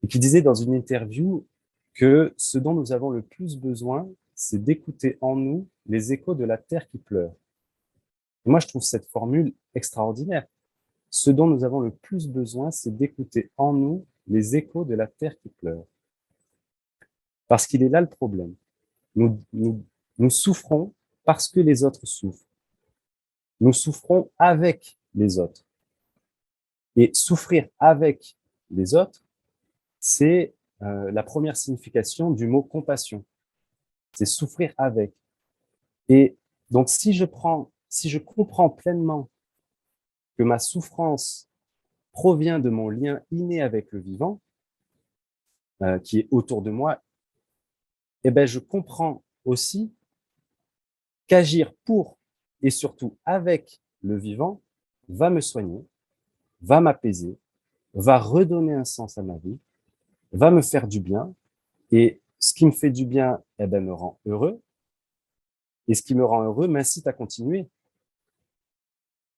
et qui disait dans une interview que ce dont nous avons le plus besoin, c'est d'écouter en nous les échos de la terre qui pleure. Et moi, je trouve cette formule extraordinaire. Ce dont nous avons le plus besoin, c'est d'écouter en nous les échos de la terre qui pleure. Parce qu'il est là le problème. Nous souffrons parce que les autres souffrent. Nous souffrons avec les autres. Et souffrir avec les autres, c'est la première signification du mot compassion. C'est souffrir avec. Et donc, si je comprends pleinement que ma souffrance provient de mon lien inné avec le vivant, qui est autour de moi, eh ben, je comprends aussi qu'agir pour et surtout avec le vivant va me soigner, va m'apaiser, va redonner un sens à ma vie, va me faire du bien. Et ce qui me fait du bien, eh ben, me rend heureux. Et ce qui me rend heureux m'incite à continuer.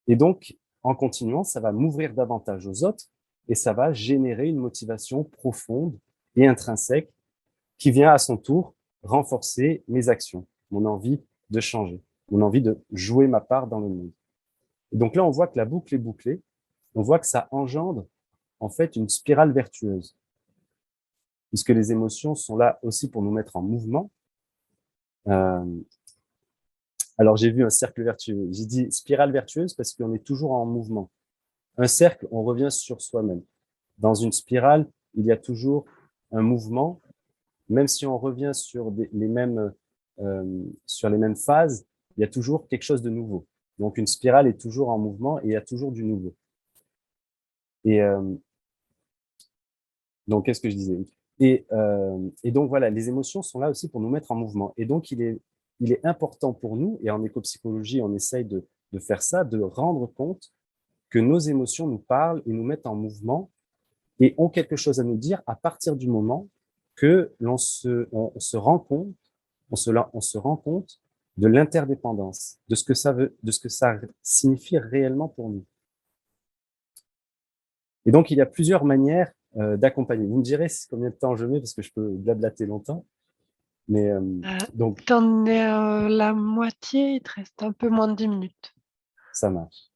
Et donc, en continuant, ça va m'ouvrir davantage aux autres et ça va générer une motivation profonde et intrinsèque qui vient à son tour renforcer mes actions, mon envie de changer, mon envie de jouer ma part dans le monde. Et donc là, on voit que la boucle est bouclée, on voit que ça engendre en fait une spirale vertueuse, puisque les émotions sont là aussi pour nous mettre en mouvement. Alors, j'ai vu un cercle vertueux. J'ai dit spirale vertueuse parce qu'on est toujours en mouvement. Un cercle, on revient sur soi-même. Dans une spirale, il y a toujours un mouvement, même si on revient sur sur les mêmes phases, il y a toujours quelque chose de nouveau. Donc, une spirale est toujours en mouvement et il y a toujours du nouveau. Et donc, qu'est-ce que je disais? Et donc, voilà, les émotions sont là aussi pour nous mettre en mouvement. Et donc, il est important pour nous, et en écopsychologie, on essaye de faire ça, de rendre compte que nos émotions nous parlent et nous mettent en mouvement et ont quelque chose à nous dire à partir du moment que on se rend compte, on se rend compte de l'interdépendance, de ce que ça veut, de ce que ça signifie réellement pour nous. Et donc, il y a plusieurs manières d'accompagner. Vous me direz combien de temps je mets, parce que je peux blablater longtemps. Mais donc, t'en es la moitié, il te reste un peu moins de 10 minutes. ça marche.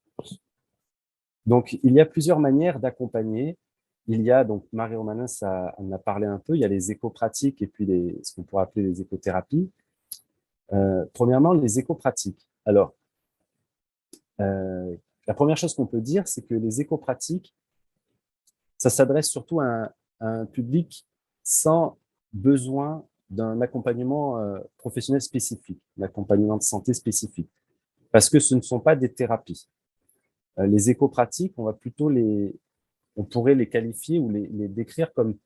Donc, il y a plusieurs manières d'accompagner. Il y a, donc, Marie-Romanin en a parlé un peu, il y a les éco-pratiques et puis ce qu'on pourrait appeler les écothérapies. Premièrement, les éco-pratiques. Alors, la première chose qu'on peut dire, c'est que les éco-pratiques, ça s'adresse surtout à un public sans besoin d'un accompagnement professionnel spécifique, d'un accompagnement de santé spécifique, parce que ce ne sont pas des thérapies. Les éco-pratiques, on pourrait les qualifier ou les décrire comme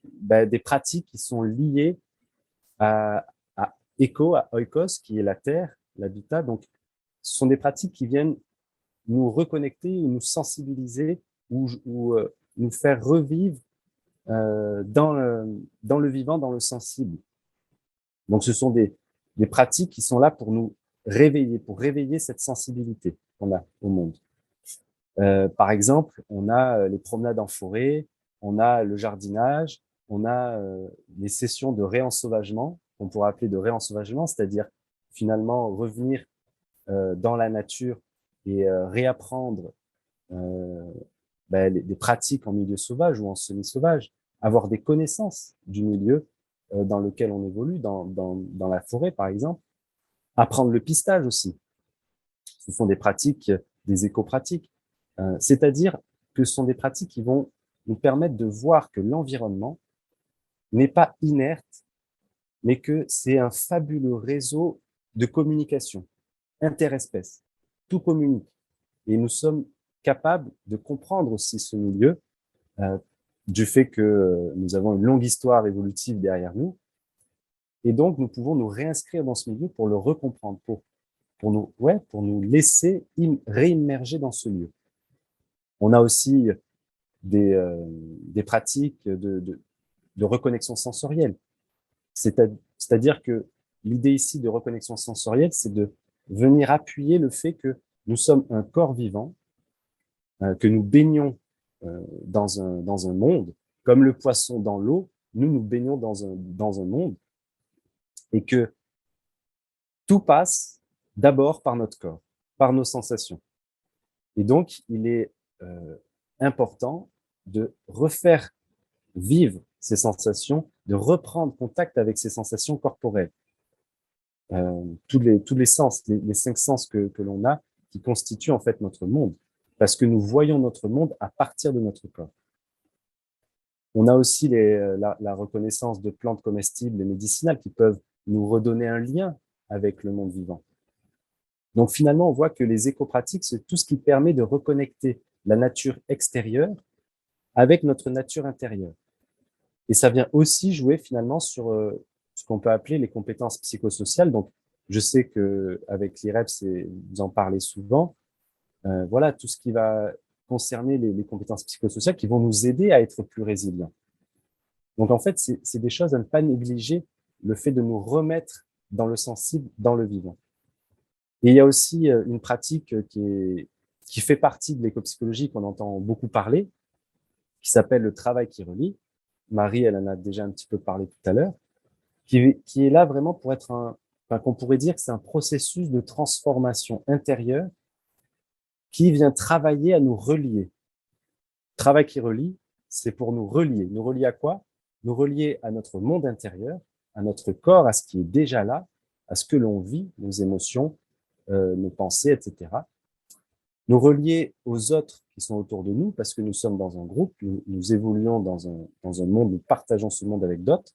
des pratiques qui sont liées à à oikos, qui est la terre, l'habitat. Donc, ce sont des pratiques qui viennent nous reconnecter ou nous sensibiliser ou nous faire revivre dans le vivant, dans le sensible. Donc, ce sont des pratiques qui sont là pour nous réveiller, pour réveiller cette sensibilité qu'on a au monde. Par exemple, on a les promenades en forêt, on a le jardinage, on a les sessions de réensauvagement, qu'on pourrait appeler de réensauvagement, c'est-à-dire finalement revenir dans la nature et réapprendre des pratiques en milieu sauvage ou en semi-sauvage, avoir des connaissances du milieu dans lequel on évolue, dans la forêt par exemple, apprendre le pistage aussi. Ce sont des pratiques, des éco-pratiques. C'est-à-dire que ce sont des pratiques qui vont nous permettre de voir que l'environnement n'est pas inerte, mais que c'est un fabuleux réseau de communication interespèces. Tout communique. Et nous sommes capables de comprendre aussi ce milieu du fait que nous avons une longue histoire évolutive derrière nous. Et donc, nous pouvons nous réinscrire dans ce milieu pour le recomprendre, pour nous laisser réimmerger dans ce lieu. On a aussi des pratiques de reconnexion sensorielle. C'est-à-dire que l'idée ici de reconnexion sensorielle, c'est de venir appuyer le fait que nous sommes un corps vivant, que nous baignons dans un monde, comme le poisson dans l'eau, nous baignons dans un monde, et que tout passe d'abord par notre corps, par nos sensations. Et donc, il est important de refaire vivre ces sensations, de reprendre contact avec ces sensations corporelles. Tous les sens, les 5 sens que l'on a, qui constituent en fait notre monde, parce que nous voyons notre monde à partir de notre corps. On a aussi la reconnaissance de plantes comestibles et médicinales qui peuvent nous redonner un lien avec le monde vivant. Donc finalement, on voit que les éco-pratiques, c'est tout ce qui permet de reconnecter la nature extérieure avec notre nature intérieure. Et ça vient aussi jouer finalement sur ce qu'on peut appeler les compétences psychosociales. Donc, je sais que avec l'IREPS, vous en parlez souvent. Voilà, tout ce qui va concerner les compétences psychosociales qui vont nous aider à être plus résilients. Donc, en fait, c'est des choses à ne pas négliger, le fait de nous remettre dans le sensible, dans le vivant. Et il y a aussi une pratique qui fait partie de l'écopsychologie qu'on entend beaucoup parler, qui s'appelle le travail qui relie. Marie, elle en a déjà un petit peu parlé tout à l'heure, qui est là vraiment pour être qu'on pourrait dire que c'est un processus de transformation intérieure qui vient travailler à nous relier. Travail qui relie, c'est pour nous relier. Nous relier à quoi? Nous relier à notre monde intérieur, à notre corps, à ce qui est déjà là, à ce que l'on vit, nos émotions, nos pensées, etc. Nous relier aux autres qui sont autour de nous, parce que nous sommes dans un groupe, nous évoluons dans un monde, nous partageons ce monde avec d'autres,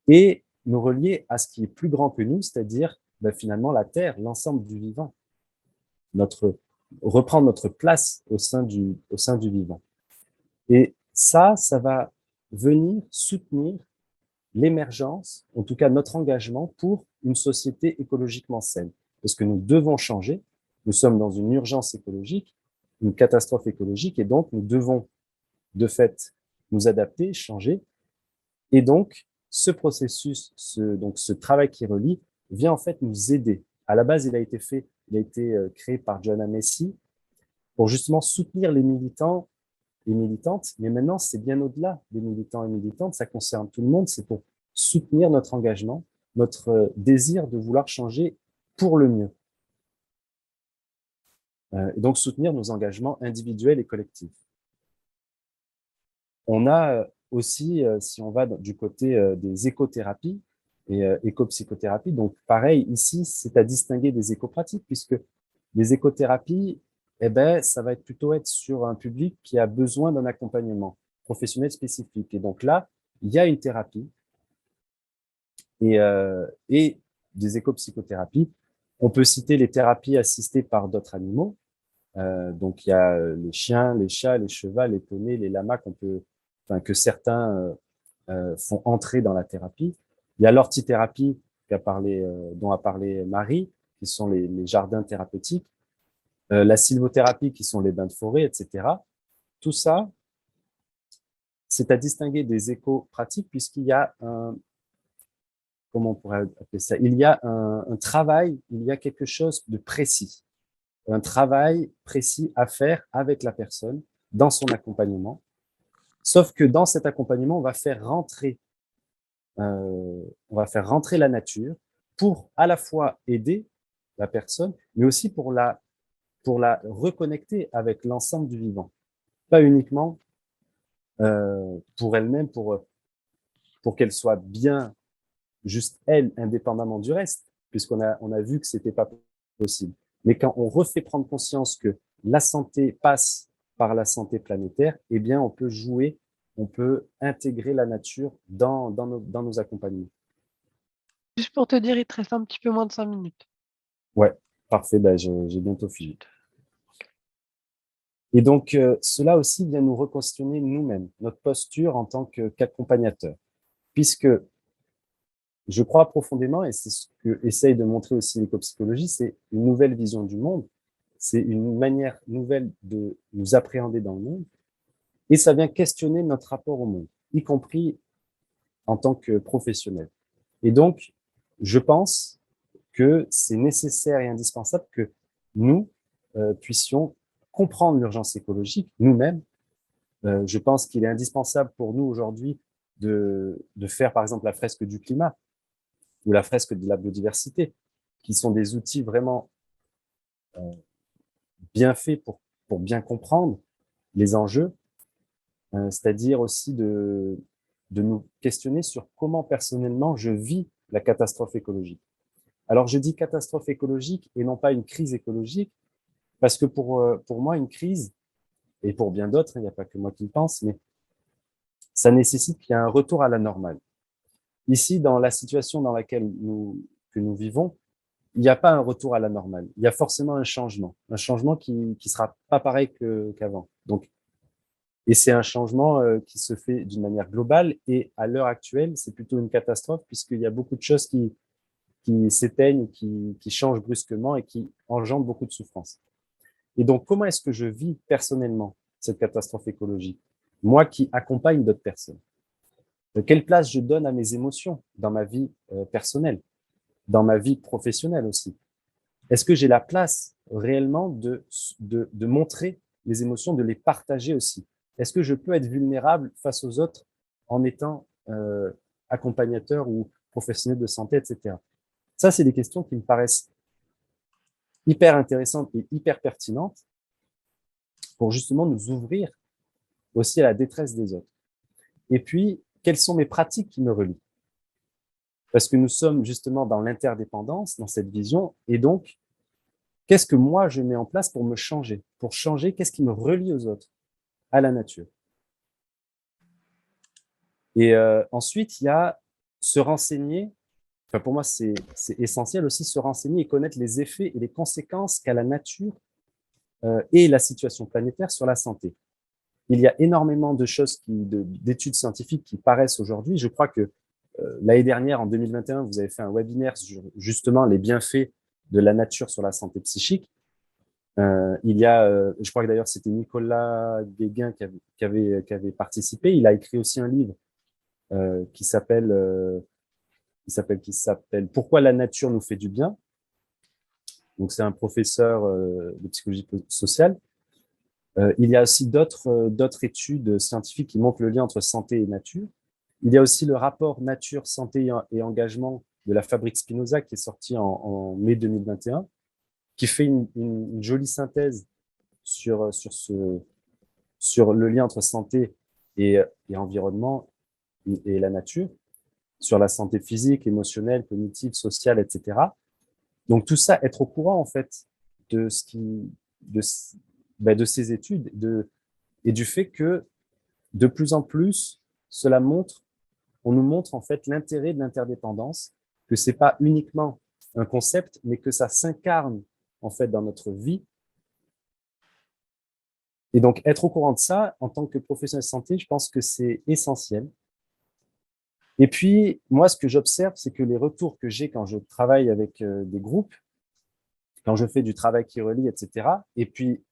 et nous relier à ce qui est plus grand que nous, c'est-à-dire finalement la Terre, l'ensemble du vivant, reprendre notre place au sein du vivant. Et ça va venir soutenir l'émergence, en tout cas notre engagement pour une société écologiquement saine. Parce que nous devons changer, nous sommes dans une urgence écologique, une catastrophe écologique, et donc nous devons de fait nous adapter, changer. Et donc, ce processus, ce travail qui relie, vient en fait nous aider. À la base, il a été créé par Joanna Macy pour justement soutenir les militants et militantes, mais maintenant, c'est bien au-delà des militants et militantes, ça concerne tout le monde, c'est pour soutenir notre engagement, notre désir de vouloir changer pour le mieux. Et donc, soutenir nos engagements individuels et collectifs. On a aussi, si on va du côté des écothérapies et écopsychothérapies, donc pareil, ici, c'est à distinguer des écopratiques, puisque les écothérapies, ça va plutôt être sur un public qui a besoin d'un accompagnement professionnel spécifique. Et donc là, il y a une thérapie et des écopsychothérapies. On peut citer les thérapies assistées par d'autres animaux. Donc il y a les chiens, les chats, les chevaux, les poneys, les lamas que certains font entrer dans la thérapie. Il y a l'ortithérapie dont a parlé Marie, qui sont les jardins thérapeutiques. La sylvothérapie, qui sont les bains de forêt, etc. Tout ça, c'est à distinguer des éco-pratiques, puisqu'il y a comment on pourrait appeler ça? Il y a un travail, il y a quelque chose de précis. Un travail précis à faire avec la personne dans son accompagnement. Sauf que dans cet accompagnement, on va faire rentrer la nature pour à la fois aider la personne, mais aussi pour la reconnecter avec l'ensemble du vivant. Pas uniquement pour elle-même, pour qu'elle soit bien, juste elle, indépendamment du reste, puisqu'on a vu que c'était pas possible. Mais quand on refait prendre conscience que la santé passe par la santé planétaire, eh bien, on peut intégrer la nature dans nos accompagnements. Juste pour te dire, il te reste un petit peu moins de 5 minutes. Ouais, parfait, j'ai bientôt fini. Et donc, cela aussi vient nous re-questionner nous-mêmes, notre posture en tant qu'accompagnateur. Puisque je crois profondément, et c'est ce que essaye de montrer aussi l'écopsychologie, c'est une nouvelle vision du monde, c'est une manière nouvelle de nous appréhender dans le monde, et ça vient questionner notre rapport au monde, y compris en tant que professionnel. Et donc, je pense que c'est nécessaire et indispensable que nous puissions comprendre l'urgence écologique nous-mêmes. Je pense qu'il est indispensable pour nous aujourd'hui de faire, par exemple, la fresque du climat ou la fresque de la biodiversité, qui sont des outils vraiment bien faits pour bien comprendre les enjeux, c'est-à-dire aussi de nous questionner sur comment personnellement je vis la catastrophe écologique. Alors je dis catastrophe écologique et non pas une crise écologique, parce que pour moi, une crise, et pour bien d'autres, il n'y a pas que moi qui le pense, mais ça nécessite qu'il y ait un retour à la normale. Ici, dans la situation dans laquelle que nous vivons, il n'y a pas un retour à la normale. Il y a forcément un changement qui sera pas pareil qu'avant. Donc, et c'est un changement qui se fait d'une manière globale, et à l'heure actuelle, c'est plutôt une catastrophe, puisqu'il y a beaucoup de choses qui s'éteignent, qui changent brusquement et qui engendrent beaucoup de souffrance. Et donc, comment est-ce que je vis personnellement cette catastrophe écologique? Moi qui accompagne d'autres personnes. Quelle place je donne à mes émotions dans ma vie personnelle, dans ma vie professionnelle aussi? Est-ce que j'ai la place réellement de montrer les émotions, de les partager aussi? Est-ce que je peux être vulnérable face aux autres en étant accompagnateur ou professionnel de santé, etc. Ça, c'est des questions qui me paraissent hyper intéressantes et hyper pertinentes pour justement nous ouvrir aussi à la détresse des autres. Et puis, quelles sont mes pratiques qui me relient? Parce que nous sommes justement dans l'interdépendance, dans cette vision, et donc, qu'est-ce que moi je mets en place pour me changer? Pour changer, qu'est-ce qui me relie aux autres? À la nature. Et ensuite, il y a se renseigner. Enfin, pour moi, c'est essentiel aussi, se renseigner et connaître les effets et les conséquences qu'a la nature et la situation planétaire sur la santé. Il y a énormément de choses, d'études scientifiques qui paraissent aujourd'hui. Je crois que l'année dernière, en 2021, vous avez fait un webinaire sur justement les bienfaits de la nature sur la santé psychique. Il y a, je crois que d'ailleurs c'était Nicolas Guéguin qui avait participé. Il a écrit aussi un livre qui s'appelle Pourquoi la nature nous fait du bien. Donc c'est un professeur de psychologie sociale. Il y a aussi d'autres études scientifiques qui montrent le lien entre santé et nature. Il y a aussi le rapport nature, santé et engagement de la Fabrique Spinoza qui est sorti en mai 2021, qui fait une jolie synthèse sur le lien entre santé et environnement et la nature, sur la santé physique, émotionnelle, cognitive, sociale, etc. Donc tout ça, être au courant en fait de ces études et du fait que de plus en plus, on nous montre en fait l'intérêt de l'interdépendance, que c'est pas uniquement un concept, mais que ça s'incarne en fait dans notre vie. Et donc être au courant de ça en tant que professionnel de santé, je pense que c'est essentiel. Et puis moi, ce que j'observe, c'est que les retours que j'ai quand je travaille avec des groupes, quand je fais du travail qui relie, etc. Et puis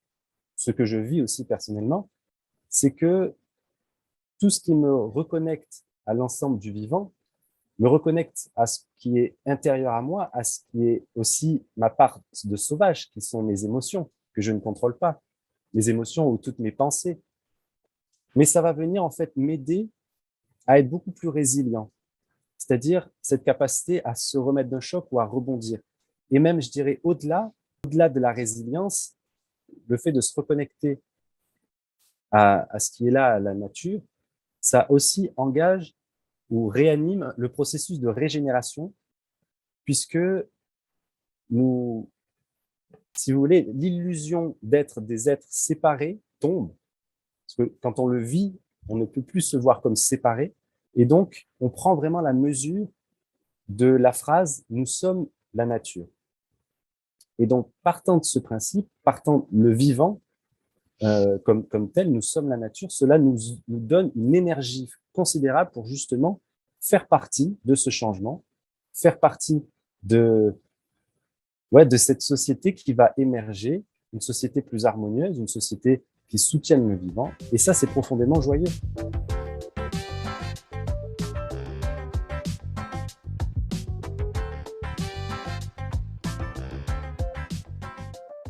ce que je vis aussi personnellement, c'est que tout ce qui me reconnecte à l'ensemble du vivant, me reconnecte à ce qui est intérieur à moi, à ce qui est aussi ma part de sauvage, qui sont mes émotions, que je ne contrôle pas, mes émotions ou toutes mes pensées. Mais ça va venir en fait m'aider à être beaucoup plus résilient, c'est-à-dire cette capacité à se remettre d'un choc ou à rebondir. Et même, je dirais, au-delà de la résilience, le fait de se reconnecter à ce qui est là, à la nature, ça aussi engage ou réanime le processus de régénération, puisque nous, si vous voulez, l'illusion d'être des êtres séparés tombe, parce que quand on le vit, on ne peut plus se voir comme séparés, et donc on prend vraiment la mesure de la phrase « nous sommes la nature ». Et donc, partant de ce principe, partant le vivant, comme tel, nous sommes la nature, cela nous donne une énergie considérable pour justement faire partie de ce changement, faire partie de cette société qui va émerger, une société plus harmonieuse, une société qui soutienne le vivant. Et ça, c'est profondément joyeux.